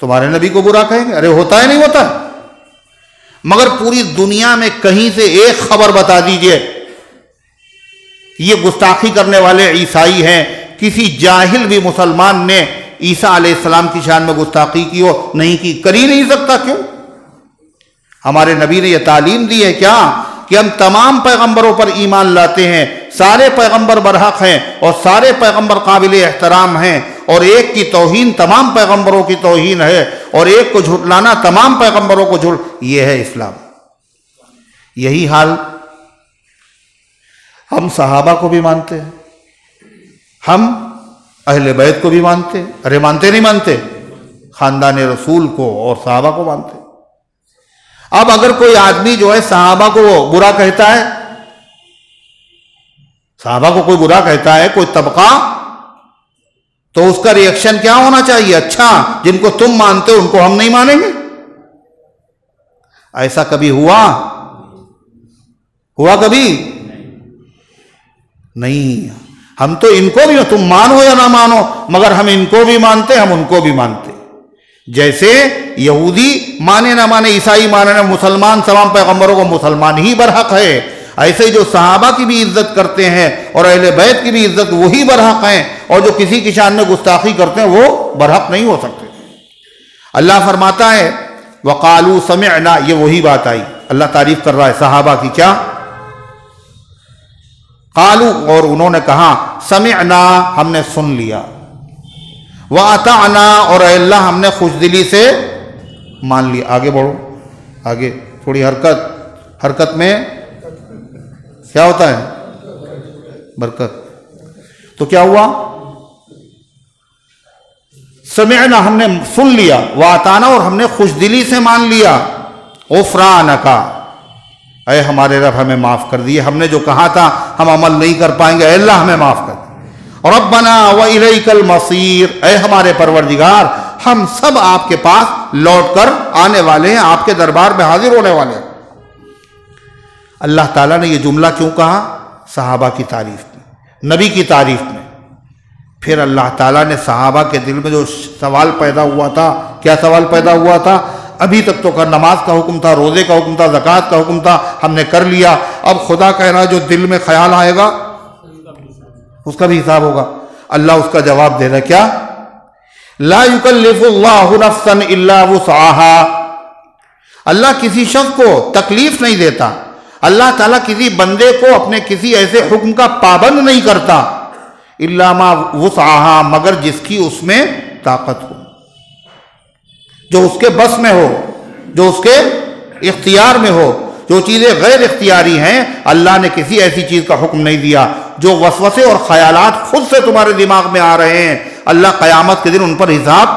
تمہارے نبی کو برا کہیں گے۔ ارے ہوتا ہے نہیں ہوتا؟ مگر پوری دنیا میں کہیں سے ایک خبر بتا دیجئے یہ گستاخی کرنے والے عیسائی ہیں، کسی جاہل بھی مسلمان نے عیسیٰ علیہ السلام کی شان میں گستاخی کی ہو؟ نہیں کی، کر ہی نہیں سکتا۔ کیوں؟ ہمارے نبی نے یہ تعلیم دی ہے کیا کہ ہم تمام پیغمبروں پر ایمان لاتے ہیں، سارے پیغمبر برحق ہیں اور سارے پیغمبر قابل احترام ہیں، اور ایک کی توہین تمام پیغمبروں کی توہین ہے۔ اور ایک کو جھٹلانا تمام پیغمبروں کو جھٹ، یہ ہے اسلام۔ یہی حال ہم صحابہ کو بھی مانتے ہیں، ہم اہل بیت کو بھی مانتے ہیں۔ ارے مانتے نہیں مانتے؟ خاندان رسول کو اور صحابہ کو مانتے۔ اب اگر کوئی آدمی جو ہے صحابہ کو برا کہتا ہے، صحابہ کو کوئی برا کہتا ہے کوئی طبقہ، تو اس کا ری ایکشن کیا ہونا چاہیے؟ اچھا، جن کو تم مانتے ہو ان کو ہم نہیں مانیں گے؟ ایسا کبھی ہوا کبھی نہیں۔ ہم تو ان کو بھی، تم مانو یا نہ مانو، مگر ہم ان کو بھی مانتے، ہم ان کو بھی مانتے۔ جیسے یہودی مانے نہ مانے، عیسائی مانے نہ، مسلمان تمام پیغمبروں کو مسلمان ہی برحق ہے، ایسے جو صحابہ کی بھی عزت کرتے ہیں اور اہل بیت کی بھی عزت وہی برحق ہیں، اور جو کسی کی شان میں گستاخی کرتے ہیں وہ برحق نہیں ہو سکتے۔ اللہ فرماتا ہے وقالوا سمعنا، یہ وہی بات آئی، اللہ تعریف کر رہا ہے صحابہ کی، کیا قالوا، اور انہوں نے کہا سمعنا، ہم نے سن لیا، وَأَطَعْنَا، اور اے اللہ ہم نے خوش دلی سے مان لیا۔ آگے بڑھو، آگے تھوڑی حرکت میں کیا ہوتا ہے؟ برکت۔ تو کیا ہوا؟ سمعنا، ہم نے سن لیا، وَأَطَعْنَا، اور ہم نے خوش دلی سے مان لیا، غفرانک، اے ہمارے رب ہمیں معاف کر دیے، ہم نے جو کہا تھا ہم عمل نہیں کر پائیں گے، اے اللہ ہمیں معاف کر دے۔ ربنا وإلیک المصیر، اے ہمارے پروردگار ہم سب آپ کے پاس لوٹ کر آنے والے ہیں، آپ کے دربار میں حاضر ہونے والے ہیں۔ اللہ تعالیٰ نے یہ جملہ کیوں کہا؟ صحابہ کی تعریف میں، نبی کی تعریف میں۔ پھر اللہ تعالیٰ نے صحابہ کے دل میں جو سوال پیدا ہوا تھا، کیا سوال پیدا ہوا تھا؟ ابھی تک تو نماز کا حکم تھا، روزے کا حکم تھا، زکوٰۃ کا حکم تھا، ہم نے کر لیا، اب خدا کہہ رہا جو دل میں خیال آئے گا اس کا بھی حساب ہوگا۔ اللہ اس کا جواب دے رہا ہے، کیا؟ لا یکلف اللہ نفسا الا وسعها، اللہ کسی شخص کو تکلیف نہیں دیتا، اللہ تعالیٰ کسی بندے کو اپنے کسی ایسے حکم کا پابند نہیں کرتا، الا ما وسعها، مگر جس کی اس میں طاقت ہو، جو اس کے بس میں ہو، جو اس کے اختیار میں ہو۔ جو چیزیں غیر اختیاری ہیں اللہ نے کسی ایسی چیز کا حکم نہیں دیا۔ جو وسوسے اور خیالات خود سے تمہارے دماغ میں آ رہے ہیں، اللہ قیامت کے دن ان پر حساب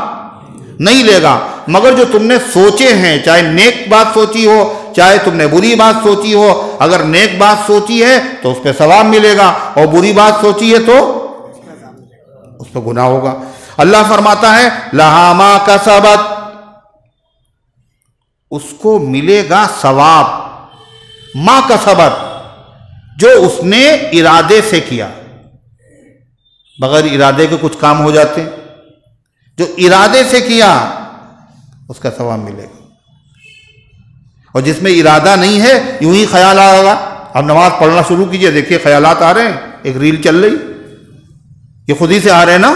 نہیں لے گا، مگر جو تم نے سوچے ہیں، چاہے نیک بات سوچی ہو چاہے تم نے بری بات سوچی ہو، اگر نیک بات سوچی ہے تو اس پہ ثواب ملے گا، اور بری بات سوچی ہے تو اس پہ گناہ ہوگا۔ اللہ فرماتا ہے لہا ما کسبت، اس کو ملے گا ثواب، ما کسبت، جو اس نے ارادے سے کیا۔ بغیر ارادے کے کچھ کام ہو جاتے ہیں، جو ارادے سے کیا اس کا ثواب ملے گا، اور جس میں ارادہ نہیں ہے یوں ہی خیال آئے گا۔ اب نماز پڑھنا شروع کیجئے، دیکھیے خیالات آ رہے ہیں، ایک ریل چل رہی، یہ خود ہی سے آ رہے ہیں نا،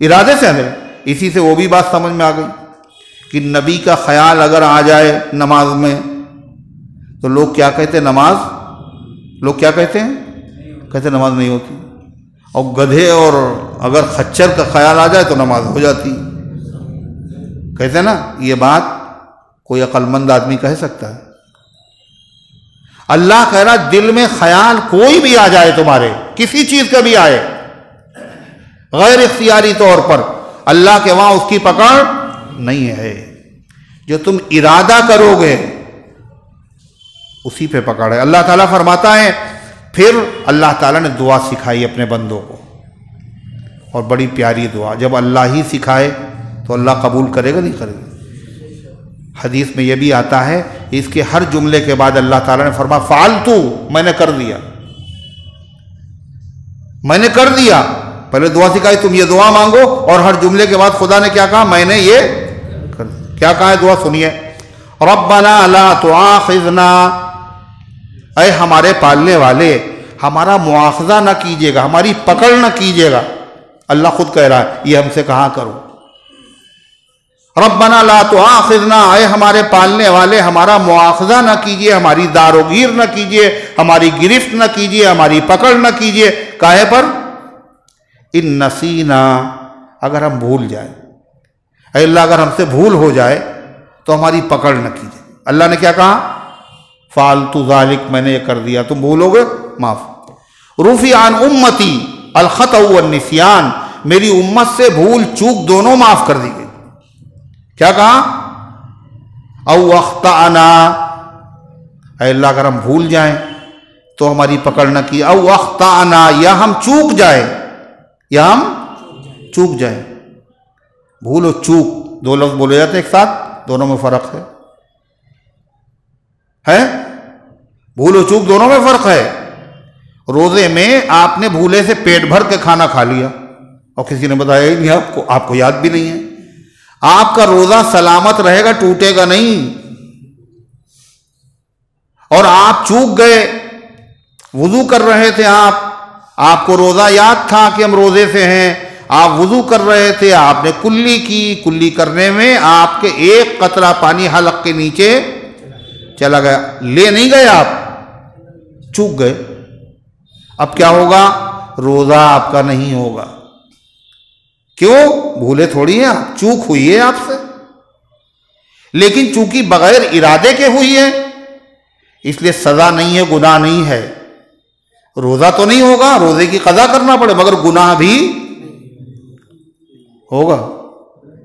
ارادے سے آ رہے ہیں۔ اسی سے وہ بھی بات سمجھ میں آ گئی کہ نبی کا خیال اگر آ جائے نماز میں تو لوگ کیا کہتے ہیں؟ لوگ کیا کہتے ہیں؟ کہتے نماز نہیں ہوتی، اور گدھے اور اگر خچر کا خیال آ جائے تو نماز ہو جاتی۔ کہتے ہیں نا، یہ بات کوئی عقل مند آدمی کہہ سکتا ہے؟ اللہ کہہ رہا دل میں خیال کوئی بھی آ جائے تمہارے، کسی چیز کا بھی آئے غیر اختیاری طور پر، اللہ کے وہاں اس کی پکڑ نہیں ہے۔ جو تم ارادہ کرو گے اسی پہ پکڑ ہے۔ اللہ تعالیٰ فرماتا ہے پھر اللہ تعالیٰ نے دعا سکھائی اپنے بندوں کو، اور بڑی پیاری دعا، جب اللہ ہی سکھائے تو اللہ قبول کرے گا نہیں کرے گا؟ حدیث میں یہ بھی آتا ہے، اس کے ہر جملے کے بعد اللہ تعالیٰ نے فرمایا فعلتو، میں نے کر دیا، میں نے کر دیا۔ پہلے دعا سکھائی تم یہ دعا مانگو، اور ہر جملے کے بعد خدا نے کیا کہا؟ میں نے یہ کر دیا۔ کیا کہا ہے دعا سنیے، ربنا لا تؤاخذنا، اے ہمارے پالنے والے ہمارا مواخذہ نہ کیجیے گا، ہماری پکڑ نہ کیجیے گا۔ اللہ خود کہہ رہا ہے یہ ہم سے کہا کرو، ربنا لا تؤاخذنا، اے ہمارے پالنے والے ہمارا مواخذہ نہ کیجیے، ہماری داروگیر نہ کیجیے، ہماری گرفت نہ کیجیے، ہماری پکڑ نہ کیجیے۔ کاہے پر؟ ان نسینا، اگر ہم بھول جائیں، اے اللہ اگر ہم سے بھول ہو جائے تو ہماری پکڑ نہ کیجیے۔ اللہ نے کیا کہا؟ فعلت ذالک، میں نے یہ کر دیا، تم بھولو گے معاف۔ رفع عن امتی الخطأ والنسیان، میری امت سے بھول چوک دونوں معاف کر دی گئی۔ کیا کہا؟ او اخطأنا، اے اللہ اگر ہم بھول جائیں تو ہماری پکڑ نہ کی، او اخطأنا، یا ہم چوک جائیں، یا ہم چوک جائیں۔ بھول و چوک دو لفظ بولے جاتے ہیں ایک ساتھ، دونوں میں فرق ہے۔ بھول و چوک دونوں میں فرق ہے۔ روزے میں آپ نے بھولے سے پیٹ بھر کے کھانا کھا لیا اور کسی نے بتایا ہی نہیں، آپ کو یاد بھی نہیں ہے، آپ کا روزہ سلامت رہے گا، ٹوٹے گا نہیں۔ اور آپ چوک گئے، وضو کر رہے تھے، آپ کو روزہ یاد تھا کہ ہم روزے سے ہیں، آپ وضو کر رہے تھے، آپ نے کلی کی، کلی کرنے میں آپ کے ایک قطرہ پانی حلق کے نیچے چلا گیا، لے نہیں گئے، آپ چوک گئے۔ اب کیا ہوگا؟ روزہ آپ کا نہیں ہوگا۔ کیوں؟ بھولے تھوڑی ہیں آپ، چوک ہوئی ہے آپ سے، لیکن چونکہ بغیر ارادے کے ہوئی ہے اس لیے سزا نہیں ہے، گناہ نہیں ہے۔ روزہ تو نہیں ہوگا، روزے کی قضا کرنا پڑے، مگر گناہ بھی ہوگا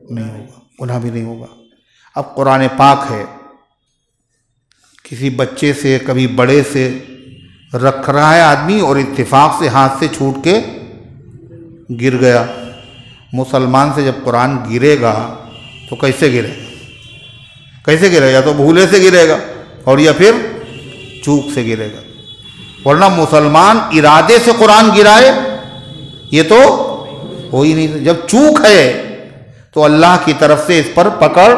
نہیں ہوگا، گناہ بھی نہیں ہوگا۔ اب قرآن پاک ہے، کسی بچے سے کبھی بڑے سے رکھ رہا ہے آدمی اور اتفاق سے ہاتھ سے چھوٹ کے گر گیا۔ مسلمان سے جب قرآن گرے گا تو کیسے گرے گا؟ کیسے گرے گا؟ تو بھولے سے گرے گا اور یا پھر چوک سے گرے گا، ورنہ مسلمان ارادے سے قرآن گرائے یہ تو ہو ہی نہیں۔ جب چوک ہے تو اللہ کی طرف سے اس پر پکڑ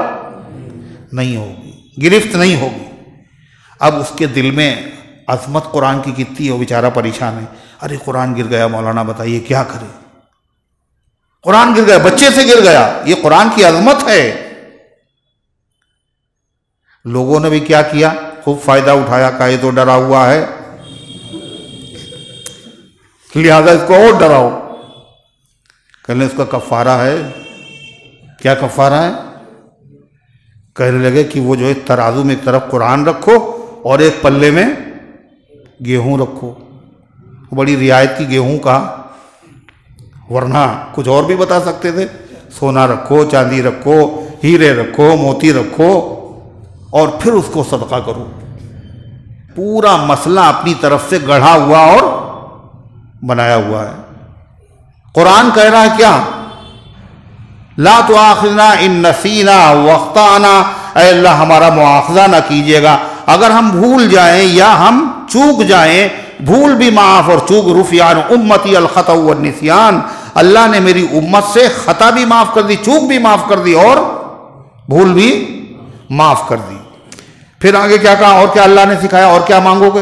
نہیں ہوگی، گرفت نہیں ہوگی۔ اب اس کے دل میں عظمت قرآن کی کتنی ہے، وہ بیچارہ پریشان ہے، ارے قرآن گر گیا، مولانا بتائیے کیا کرے؟ قرآن گر گیا، بچے سے گر گیا، یہ قرآن کی عظمت ہے۔ لوگوں نے بھی کیا کیا؟ خوب فائدہ اٹھایا، کہا یہ تو ڈرا ہوا ہے، لہذا اس کو اور ڈراؤ۔ کہنے اس کا کفارہ ہے۔ کیا کفارہ ہے؟ کہنے لگے کہ وہ جو ہے ترازو میں ایک طرف قرآن رکھو اور ایک پلے میں گیہوں رکھو۔ بڑی رعایت کی گیہوں کا، ورنہ کچھ اور بھی بتا سکتے تھے، سونا رکھو، چاندی رکھو، ہیرے رکھو، موتی رکھو اور پھر اس کو صدقہ کرو۔ پورا مسئلہ اپنی طرف سے گڑھا ہوا اور بنایا ہوا ہے۔ قرآن کہہ رہا ہے کیا؟ لا تؤاخذنا ان نسینا واخطأنا، اے اللہ ہمارا مواخذہ نہ کیجیے گا اگر ہم بھول جائیں یا ہم چوک جائیں۔ بھول بھی معاف اور چوک۔ رفع عن امتی الخطأ والنسیان، اللہ نے میری امت سے خطا بھی معاف کر دی، چوک بھی معاف کر دی اور بھول بھی معاف کر دی۔ پھر آگے کیا کہا؟ اور کیا اللہ نے سکھایا؟ اور کیا مانگو گے؟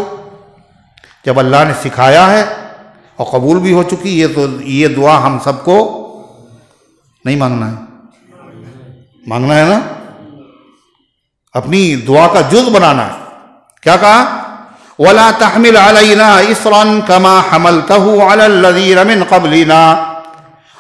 جب اللہ نے سکھایا ہے اور قبول بھی ہو چکی یہ، تو یہ دعا ہم سب کو نہیں مانگنا ہے، مانگنا ہے نا، اپنی دعا کا جز بنانا ہے۔ کیا کہا؟ وَلَا تَحْمِلْ عَلَيْنَا إِصْرًا كَمَا حَمَلْتَهُ عَلَى الَّذِينَ مِنْ قَبْلِنَا،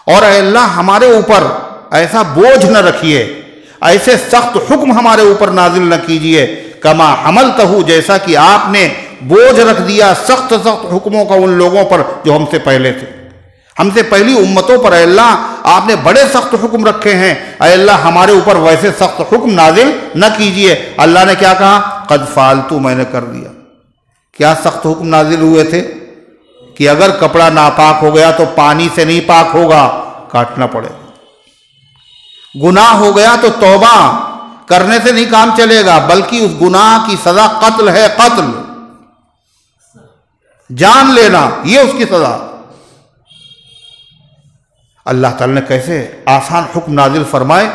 اور اے اللہ ہمارے اوپر ایسا بوجھ نہ رکھیے، ایسے سخت حکم ہمارے اوپر نازل نہ کیجیے، کما حملتہ، جیسا کہ آپ نے بوجھ رکھ دیا سخت حکموں کا ان لوگوں پر جو ہم سے پہلے تھے، ہم سے پہلی امتوں پر۔ اے اللہ آپ نے بڑے سخت حکم رکھے ہیں، اے اللہ ہمارے اوپر ویسے سخت حکم نازل نہ کیجیے۔ اللہ نے کیا کہا؟ قد فعلت، میں نے کر دیا۔ کیا سخت حکم نازل ہوئے تھے؟ کہ اگر کپڑا ناپاک ہو گیا تو پانی سے نہیں پاک ہوگا، کاٹنا پڑے گا۔ گناہ ہو گیا تو توبہ کرنے سے نہیں کام چلے گا، بلکہ اس گناہ کی سزا قتل ہے، قتل، جان لینا، یہ اس کی سزا۔ اللہ تعالیٰ نے کیسے آسان حکم نازل فرمائے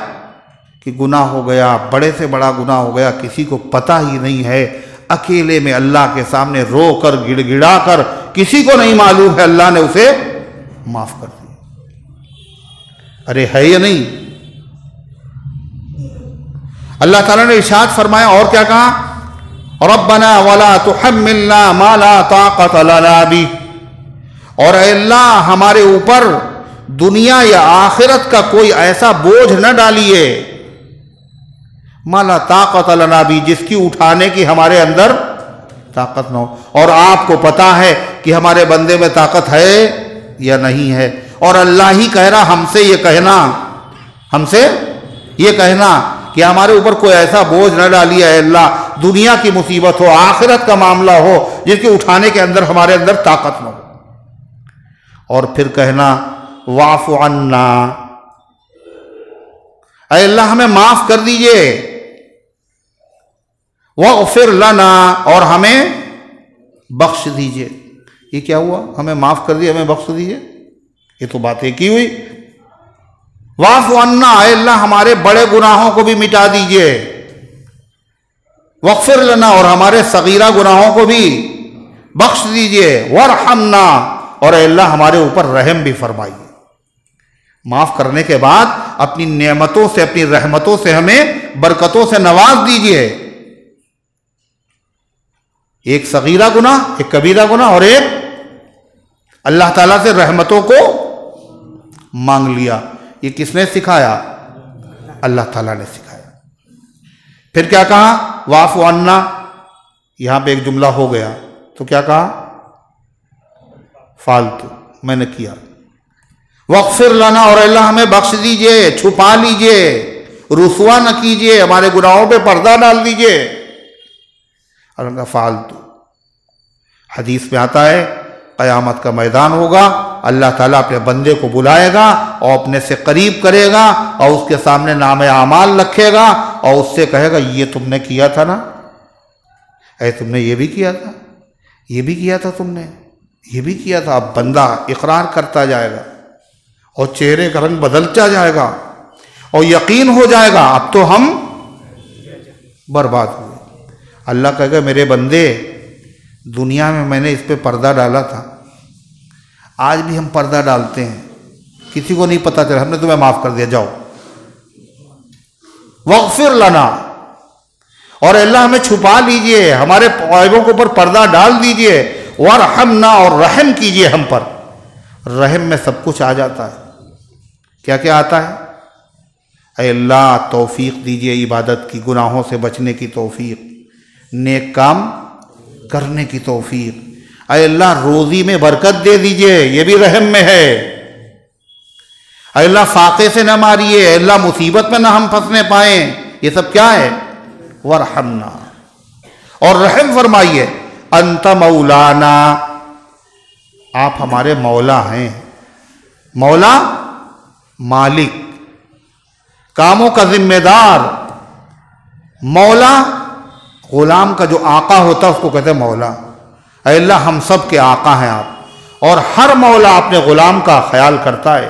کہ گناہ ہو گیا، بڑے سے بڑا گناہ ہو گیا، کسی کو پتہ ہی نہیں ہے، اکیلے میں اللہ کے سامنے رو کر گڑ گڑا کر، کسی کو نہیں معلوم ہے، اللہ نے اسے معاف کر دیا۔ ارے ہے یا نہیں؟ اللہ تعالیٰ نے ارشاد فرمایا، اور کیا کہا؟ ربنا ولا تحملنا ما لا طاقت لنا به، اور اے اللہ ہمارے اوپر دنیا یا آخرت کا کوئی ایسا بوجھ نہ ڈالیے ما لا طاقت لنا بھی، جس کی اٹھانے کی ہمارے اندر طاقت نہ ہو. اور آپ کو پتا ہے کہ ہمارے بندے میں طاقت ہے یا نہیں ہے، اور اللہ ہی کہہ رہا ہم سے یہ کہنا کہ ہمارے اوپر کوئی ایسا بوجھ نہ ڈالیے اے اللہ، دنیا کی مصیبت ہو، آخرت کا معاملہ ہو، جس کے اٹھانے کے اندر ہمارے اندر طاقت نہ ہو. اور پھر کہنا واعف عنا، اے اللہ ہمیں معاف کر دیجئے، واغفر لنا، اور ہمیں بخش دیجئے. یہ کیا ہوا؟ ہمیں معاف کر دیجئے، ہمیں بخش دیجئے، یہ تو بات ایک ہی ہوئی. واعف عنا، اے اللہ ہمارے بڑے گناہوں کو بھی مٹا دیجئے، واغفر لنا، اور ہمارے صغیرہ گناہوں کو بھی بخش دیجئے، وارحمنا، اور اے اللہ ہمارے اوپر رحم بھی فرمائیے. معاف کرنے کے بعد اپنی نعمتوں سے، اپنی رحمتوں سے ہمیں برکتوں سے نواز دیجئے. ایک صغیرہ گناہ، ایک کبیرہ گناہ، اور ایک اللہ تعالیٰ سے رحمتوں کو مانگ لیا. یہ کس نے سکھایا؟ اللہ تعالیٰ نے سکھایا. پھر کیا کہا؟ واعف عنا. یہاں پہ ایک جملہ ہو گیا تو کیا کہا؟ فالتو میں نے کیا. واغفر لنا، اور اللہ ہمیں بخش دیجئے، چھپا لیجئے، رسوا نہ کیجئے، ہمارے گناہوں پہ پردہ ڈال دیجئے. اور ان کا فالتو. حدیث میں آتا ہے قیامت کا میدان ہوگا، اللہ تعالیٰ اپنے بندے کو بلائے گا اور اپنے سے قریب کرے گا اور اس کے سامنے نام اعمال رکھے گا اور اس سے کہے گا یہ تم نے کیا تھا نا، اے تم نے یہ بھی کیا تھا، یہ بھی کیا تھا، تم نے یہ بھی کیا تھا. اب بندہ اقرار کرتا جائے گا اور چہرے کا رنگ بدلتا جائے گا اور یقین ہو جائے گا اب تو ہم برباد ہوئے. اللہ کہے گا میرے بندے دنیا میں نے اس پہ پردہ ڈالا تھا، آج بھی ہم پردہ ڈالتے ہیں، کسی کو نہیں پتا چلا، ہم نے تمہیں معاف کر دیا، جاؤ. واغفر لنا، اور اللہ ہمیں چھپا لیجئے، ہمارے عیبوں کے اوپر پردہ ڈال دیجئے. وارحمنا، اور رحم کیجئے ہم پر. رحم میں سب کچھ آ جاتا ہے. کیا کیا آتا ہے؟ اے اللہ توفیق دیجئے عبادت کی، گناہوں سے بچنے کی توفیق، نیک کام کرنے کی توفیق. اے اللہ روزی میں برکت دے دیجئے، یہ بھی رحم میں ہے. اے اللہ فاقے سے نہ ماریے، اے اللہ مصیبت میں نہ ہم پھنسنے پائیں. یہ سب کیا ہے؟ ورحمنا، اور رحم فرمائیے. انت مولانا، آپ ہمارے مولا ہیں. مولا مالک، کاموں کا ذمہ دار. مولا غلام کا جو آقا ہوتا ہے اس کو کہتے ہیں مولا. اے اللہ ہم سب کے آقا ہیں آپ، اور ہر مولا اپنے غلام کا خیال کرتا ہے.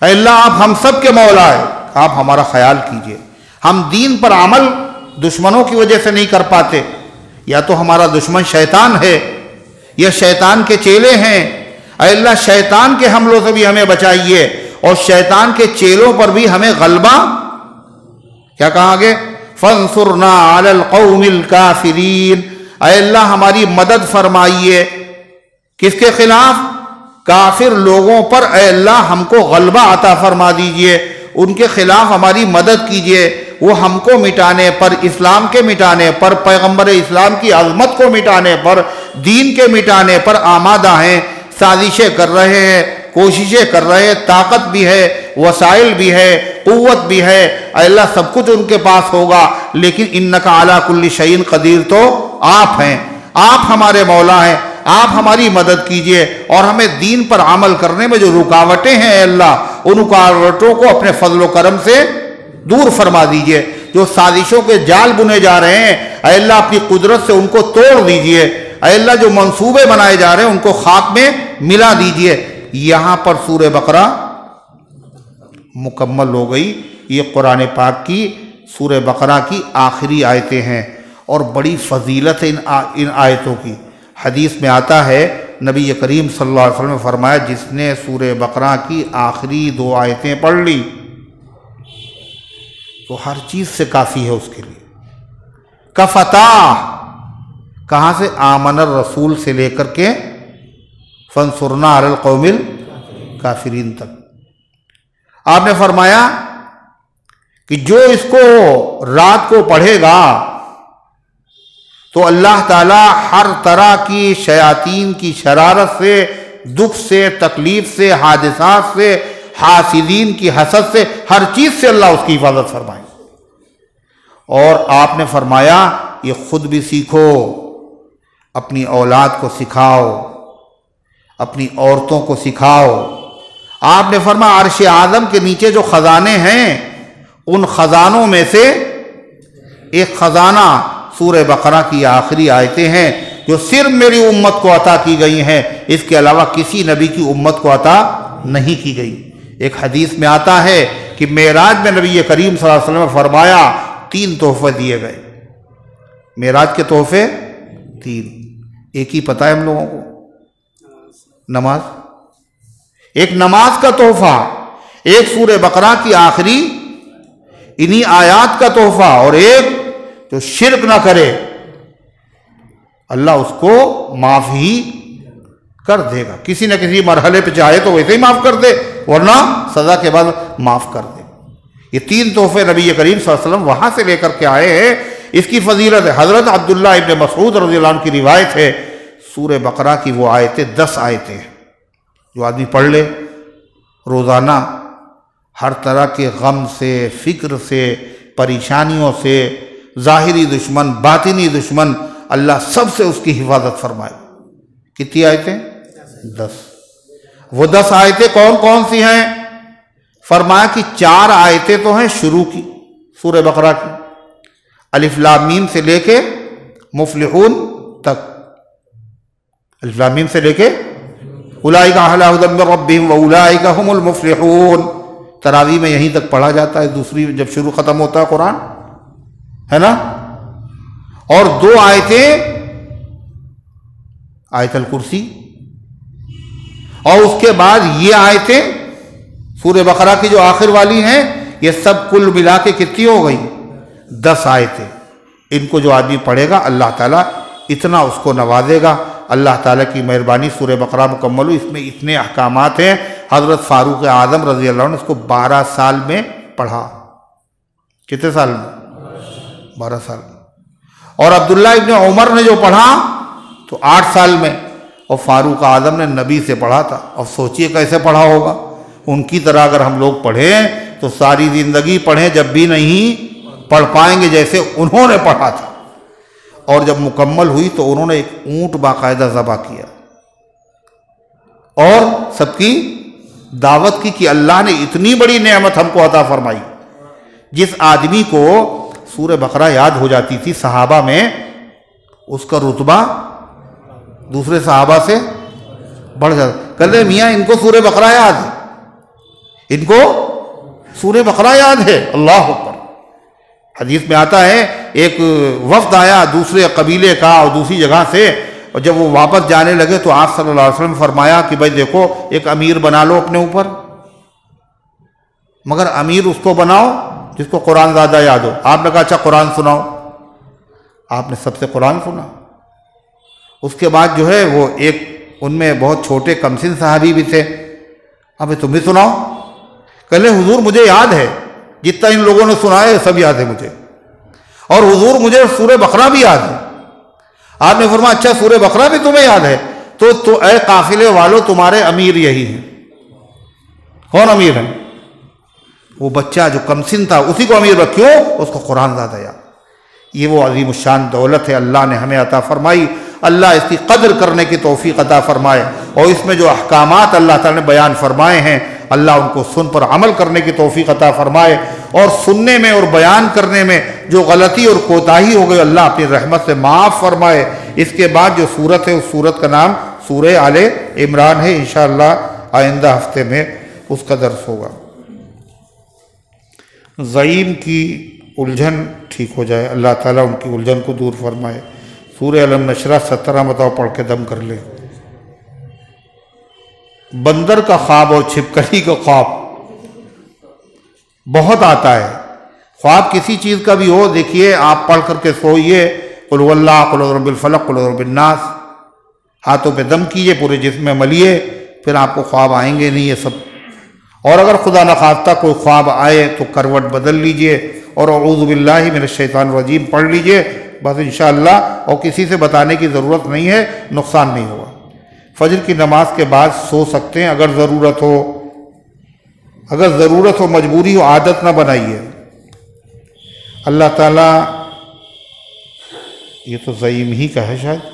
اے اللہ آپ ہم سب کے مولا ہیں، آپ ہمارا خیال کیجئے. ہم دین پر عمل دشمنوں کی وجہ سے نہیں کر پاتے، یا تو ہمارا دشمن شیطان ہے یا شیطان کے چیلے ہیں. اے اللہ شیطان کے حملوں سے بھی ہمیں بچائیے، اور شیطان کے چیلوں پر بھی ہمیں غلبہ. کیا کہا آگے؟ فانصرنا علی القوم الکافرین. اے اللہ ہماری مدد فرمائیے. کس کے خلاف؟ کافر لوگوں پر. اے اللہ ہم کو غلبہ عطا فرما دیجئے، ان کے خلاف ہماری مدد کیجئے. وہ ہم کو مٹانے پر، اسلام کے مٹانے پر، پیغمبر اسلام کی عظمت کو مٹانے پر، دین کے مٹانے پر آمادہ ہیں، سازشیں کر رہے ہیں، کوششیں کر رہے ہیں. طاقت بھی ہے، وسائل بھی ہے، قوت بھی ہے. اے اللہ سب کچھ ان کے پاس ہوگا، لیکن انک علی کل شیء قدیر تو آپ ہیں. آپ ہمارے مولا ہیں، آپ ہماری مدد کیجئے، اور ہمیں دین پر عمل کرنے میں جو رکاوٹیں ہیں اے اللہ ان رکاوٹوں کو اپنے فضل و کرم سے دور فرما دیجئے. جو سازشوں کے جال بنے جا رہے ہیں اے اللہ اپنی قدرت سے ان کو توڑ دیجئے. اے اللہ جو منصوبے بنائے جا رہے ہیں ان کو خاک میں ملا دیجئے. یہاں پر سورہ بقرہ مکمل ہو گئی. یہ قرآن پاک کی سورہ بقرہ کی آخری آیتیں ہیں، اور بڑی فضیلت ہے ان آیتوں کی. حدیث میں آتا ہے نبی کریم صلی اللہ علیہ وسلم نے فرمایا جس نے سورہ بقرہ کی آخری 2 آیتیں پڑھ لی تو ہر چیز سے کافی ہے اس کے لیے. کفتح کہاں سے؟ آمن الرسول سے لے کر کے فانصرنا علی القوم کافرین تک۔ آپ نے فرمایا کہ جو اس کو رات کو پڑھے گا تو اللہ تعالیٰ ہر طرح کی شیاطین کی شرارت سے، دکھ سے، تکلیف سے، حادثات سے، حاسدین کی حسد سے، ہر چیز سے اللہ اس کی حفاظت فرمائے۔ اور آپ نے فرمایا یہ خود بھی سیکھو، اپنی اولاد کو سکھاؤ، اپنی عورتوں کو سکھاؤ۔ آپ نے فرمایا عرش اعظم کے نیچے جو خزانے ہیں ان خزانوں میں سے ایک خزانہ سورہ بقرہ کی آخری آیتیں ہیں جو صرف میری امت کو عطا کی گئی ہیں، اس کے علاوہ کسی نبی کی امت کو عطا نہیں کی گئی۔ ایک حدیث میں آتا ہے کہ معراج میں نبی کریم صلی اللہ علیہ وسلم نے فرمایا 3 تحفے دیے گئے۔ معراج کے تحفے 3، ایک ہی پتہ ہے ہم لوگوں کو، نماز، ایک نماز کا تحفہ، ایک سورہ بقرہ کی آخری انہی آیات کا تحفہ، اور ایک جو شرک نہ کرے اللہ اس کو معاف ہی کر دے گا، کسی نہ کسی مرحلے پہ چاہے تو ویسے ہی معاف کر دے ورنہ سزا کے بعد معاف کر دے۔ یہ 3 تحفے نبی کریم صلی اللہ علیہ وسلم وہاں سے لے کر کے آئے ہیں۔ اس کی فضیلت ہے، حضرت عبداللہ ابن مسعود رضی اللہ عنہ کی روایت ہے، سورہ بقرہ کی وہ آیتیں 10 آیتیں ہیں جو آدمی پڑھ لے روزانہ، ہر طرح کے غم سے، فکر سے، پریشانیوں سے، ظاہری دشمن، باطنی دشمن، اللہ سب سے اس کی حفاظت فرمائے۔ کتنی آیتیں؟ 10۔ وہ 10 آیتیں کون کون سی ہیں؟ فرمایا کہ 4 آیتیں تو ہیں شروع کی سورہ بقرہ کی، الف لام میم سے لے کے مفلحون تک، الف لام میم سے لے کے اولئک علی ھدی من ربہم واولئک ھم المفلحون، تراویح میں یہیں تک پڑھا جاتا ہے، دوسری جب شروع ختم ہوتا ہے قرآن، ہے نا۔ اور 2 آیتیں آیت الکرسی، اور اس کے بعد یہ آیتیں سورہ بقرہ کی جو آخر والی ہیں، یہ سب کل ملا کے کتنی ہو گئی؟ 10 آیتیں۔ ان کو جو آدمی پڑھے گا اللہ تعالیٰ اتنا اس کو نوازے گا۔ اللہ تعالیٰ کی مہربانی، سورہ بقرہ مکمل ہوئی، اس میں اتنے احکامات ہیں۔ حضرت فاروق اعظم رضی اللہ عنہ نے اس کو 12 سال میں پڑھا۔ کتنے سال میں؟ 12 سال میں۔ اور عبداللہ ابن عمر نے جو پڑھا تو 8 سال میں، اور فاروق اعظم نے نبی سے پڑھا تھا۔ اب سوچئے کیسے پڑھا ہوگا؟ ان کی طرح اگر ہم لوگ پڑھیں تو ساری زندگی پڑھیں، جب بھی نہیں پڑھ پائیں گے جیسے انہوں نے پڑھا تھا۔ اور جب مکمل ہوئی تو انہوں نے ایک اونٹ باقاعدہ ذبح کیا اور سب کی دعوت کی کہ اللہ نے اتنی بڑی نعمت ہم کو عطا فرمائی۔ جس آدمی کو سورہ بقرہ یاد ہو جاتی تھی صحابہ میں، اس کا رتبہ دوسرے صحابہ سے بڑھ جاتا۔ کہتے میاں ان کو سورہ بقرہ یاد ہے، ان کو سورہ بقرہ یاد ہے، اللہ اکبر۔ حدیث میں آتا ہے ایک وفد آیا دوسرے قبیلے کا اور دوسری جگہ سے، اور جب وہ واپس جانے لگے تو آپ صلی اللہ علیہ وسلم فرمایا کہ بھائی دیکھو ایک امیر بنا لو اپنے اوپر، مگر امیر اس کو بناؤ جس کو قرآن زیادہ یاد ہو۔ آپ نے کہا اچھا قرآن سناؤ، آپ نے سب سے قرآن سنا۔ اس کے بعد جو ہے وہ ایک ان میں بہت چھوٹے کمسن صحابی بھی تھے، اب تم بھی سناؤ۔ کہلے حضور مجھے یاد ہے، جتنا ان لوگوں نے سنا ہے سب یاد ہے مجھے، اور حضور مجھے سورہ بقرہ بھی یاد ہے۔ آپ نے فرمایا اچھا سورہ بقرہ بھی تمہیں یاد ہے، تو اے قافلے والوں تمہارے امیر یہی ہیں۔ کون امیر ہیں؟ وہ بچہ جو کمسن تھا اسی کو امیر رکھو، اس کو قرآن زیادہ یاد۔ یہ وہ عظیم الشان دولت ہے اللہ نے ہمیں عطا فرمائی۔ اللہ اس کی قدر کرنے کی توفیق عطا فرمائے، اور اس میں جو احکامات اللہ تعالیٰ نے بیان فرمائے ہیں اللہ ان کو سن پر عمل کرنے کی توفیق عطا فرمائے، اور سننے میں اور بیان کرنے میں جو غلطی اور کوتاہی ہو گئی اللہ اپنی رحمت سے معاف فرمائے۔ اس کے بعد جو سورت ہے اس سورت کا نام سورہ آل عمران ہے، انشاءاللہ آئندہ ہفتے میں اس کا درس ہوگا۔ زعیم کی الجھن ٹھیک ہو جائے، اللہ تعالیٰ ان کی الجھن کو دور فرمائے۔ سورہ علم نشرہ 17 مرتبہ پڑھ کے دم کر لے۔ بندر کا خواب اور چھپکلی کا خواب بہت آتا ہے۔ خواب کسی چیز کا بھی ہو، دیکھیے آپ پڑھ کر کے سوئیے قل هو اللہ، قل اعوذ برب الفلق، قل اعوذ برب الناس، ہاتھوں پہ دم کیجئے، پورے جسم میں ملیے، پھر آپ کو خواب آئیں گے نہیں یہ سب. اور اگر خدا نخواستہ کوئی خواب آئے تو کروٹ بدل لیجئے اور اعوذ باللہ من الشیطان الرجیم پڑھ لیجئے بس انشاءاللہ. اور کسی سے بتانے کی ضرورت نہیں ہے، نقصان نہیں ہوگا. فجر کی نماز کے بعد سو سکتے ہیں اگر ضرورت ہو. اگر ضرورت ہو، مجبوری ہو، عادت نہ بنائیے. اللہ تعالیٰ، یہ تو زعیم ہی کا ہے شاید.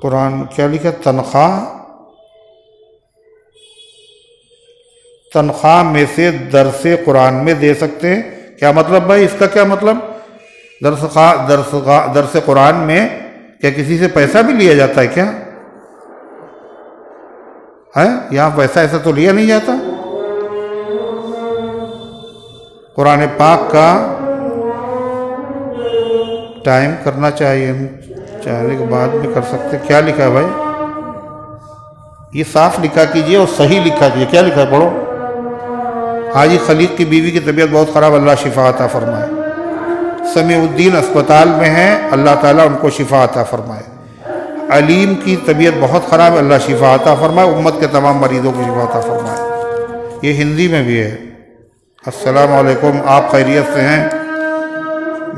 قرآن کیا لکھا؟ تنخواہ میں سے درس قرآن میں دے سکتے ہیں. کیا مطلب بھائی؟ اس کا کیا مطلب؟ درس قرآن میں کیا کسی سے پیسہ بھی لیا جاتا ہے کیا؟ یہاں پیسہ ایسا تو لیا نہیں جاتا. قرآن پاک کا ٹائم کرنا چاہیے، چاہنے کے بعد بھی کر سکتے. کیا لکھا ہے بھائی؟ یہ صاف لکھا کیجئے اور صحیح لکھا کیجئے. کیا لکھا ہے پڑھو. حاجی خلیق کی بیوی کی طبیعت بہت خراب، اللہ شفا عطا فرمائے. سمیع الدین اسپتال میں ہیں، اللہ تعالیٰ ان کو شفا عطا فرمائے. علیم کی طبیعت بہت خراب ہے، اللہ شفا عطا فرمائے. امت کے تمام مریضوں کو شفا عطا فرمائے. یہ ہندی میں بھی ہے. السلام علیکم، آپ خیریت سے ہیں؟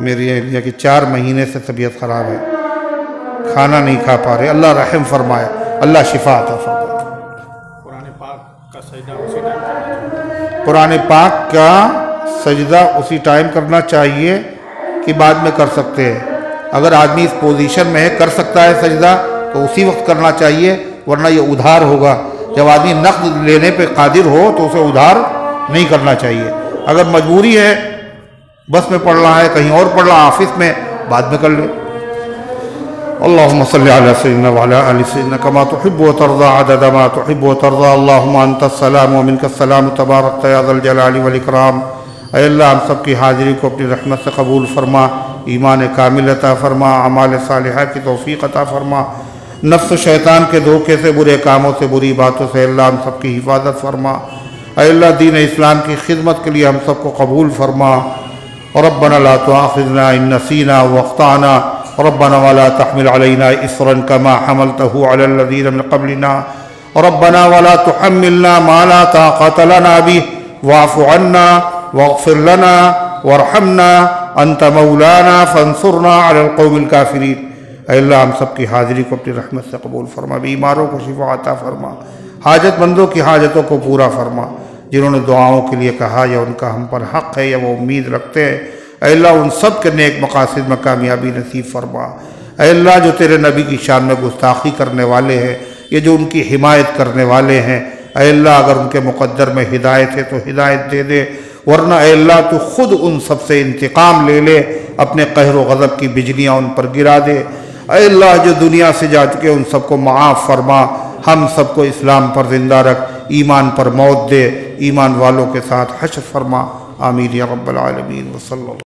میری اہلیہ کی 4 مہینے سے طبیعت خراب ہے، کھانا نہیں کھا پا رہے، اللہ رحم فرمائے، اللہ شفا عطا فرمائے. قرآن پاک کا سجدہ اسی ٹائم کرنا چاہیے کہ بعد میں کر سکتے ہیں. اگر آدمی اس پوزیشن میں ہے کر سکتا ہے سجدہ تو اسی وقت کرنا چاہیے، ورنہ یہ ادھار ہوگا. جب آدمی نقد لینے پہ قادر ہو تو اسے ادھار نہیں کرنا چاہیے. اگر مجبوری ہے، بس میں پڑھ رہا ہے، کہیں اور پڑھ رہا، آفس میں، بعد میں کر لے. اللہم صلی علی سیدنا وعلی آل سیدنا کما تحب و ترضى عدد ما تحب و ترضى. اللہم انت السلام و منک السلام تبارکت یا ذا الجلال والاکرام. اے اللہ ہم سب کی حاضری کو اپنی رحمت سے قبول فرما، ایمان کامل عطا فرما، اعمال صالحہ کی توفیق عطا فرما. نفس و شیطان کے دھوکے سے، برے کاموں سے، بری باتوں سے اللہ ہم سب کی حفاظت فرما. اے اللہ دین اسلام کی خدمت کے لیے ہم سب کو قبول فرما. ربنا لا تؤاخذنا ان نسینا واخطأنا، ربنا ولا تحمل علينا إصرا كما حملته على الذين من قبلنا، ربنا ولا تحملنا ما لا طاقة لنا به، واعف عنا واغفر لنا وارحمنا أنت مولانا فانصرنا على القوم الكافرين. اے اللہ ہم سب کی حاضری کو اپنی رحمت سے قبول فرما، بیماروں کو شفا عطا فرما، حاجت مندوں کی حاجتوں کو پورا فرما. جنہوں نے دعاؤں کے لیے کہا یا ان کا ہم پر حق ہے یا وہ امید رکھتے ہیں، اے اللہ ان سب کے نیک مقاصد میں کامیابی نصیب فرما. اے اللہ جو تیرے نبی کی شان میں گستاخی کرنے والے ہیں، یہ جو ان کی حمایت کرنے والے ہیں، اے اللہ اگر ان کے مقدر میں ہدایت ہے تو ہدایت دے دے، ورنہ اے اللہ تو خود ان سب سے انتقام لے لے، اپنے قہر و غضب کی بجلیاں ان پر گرا دے. اے اللہ جو دنیا سے جا چکے ان سب کو معاف فرما، ہم سب کو اسلام پر زندہ رکھ، ایمان پر موت دے، ایمان والوں کے ساتھ حشر فرما. آمین یا رب العالمین. وصلی اللہ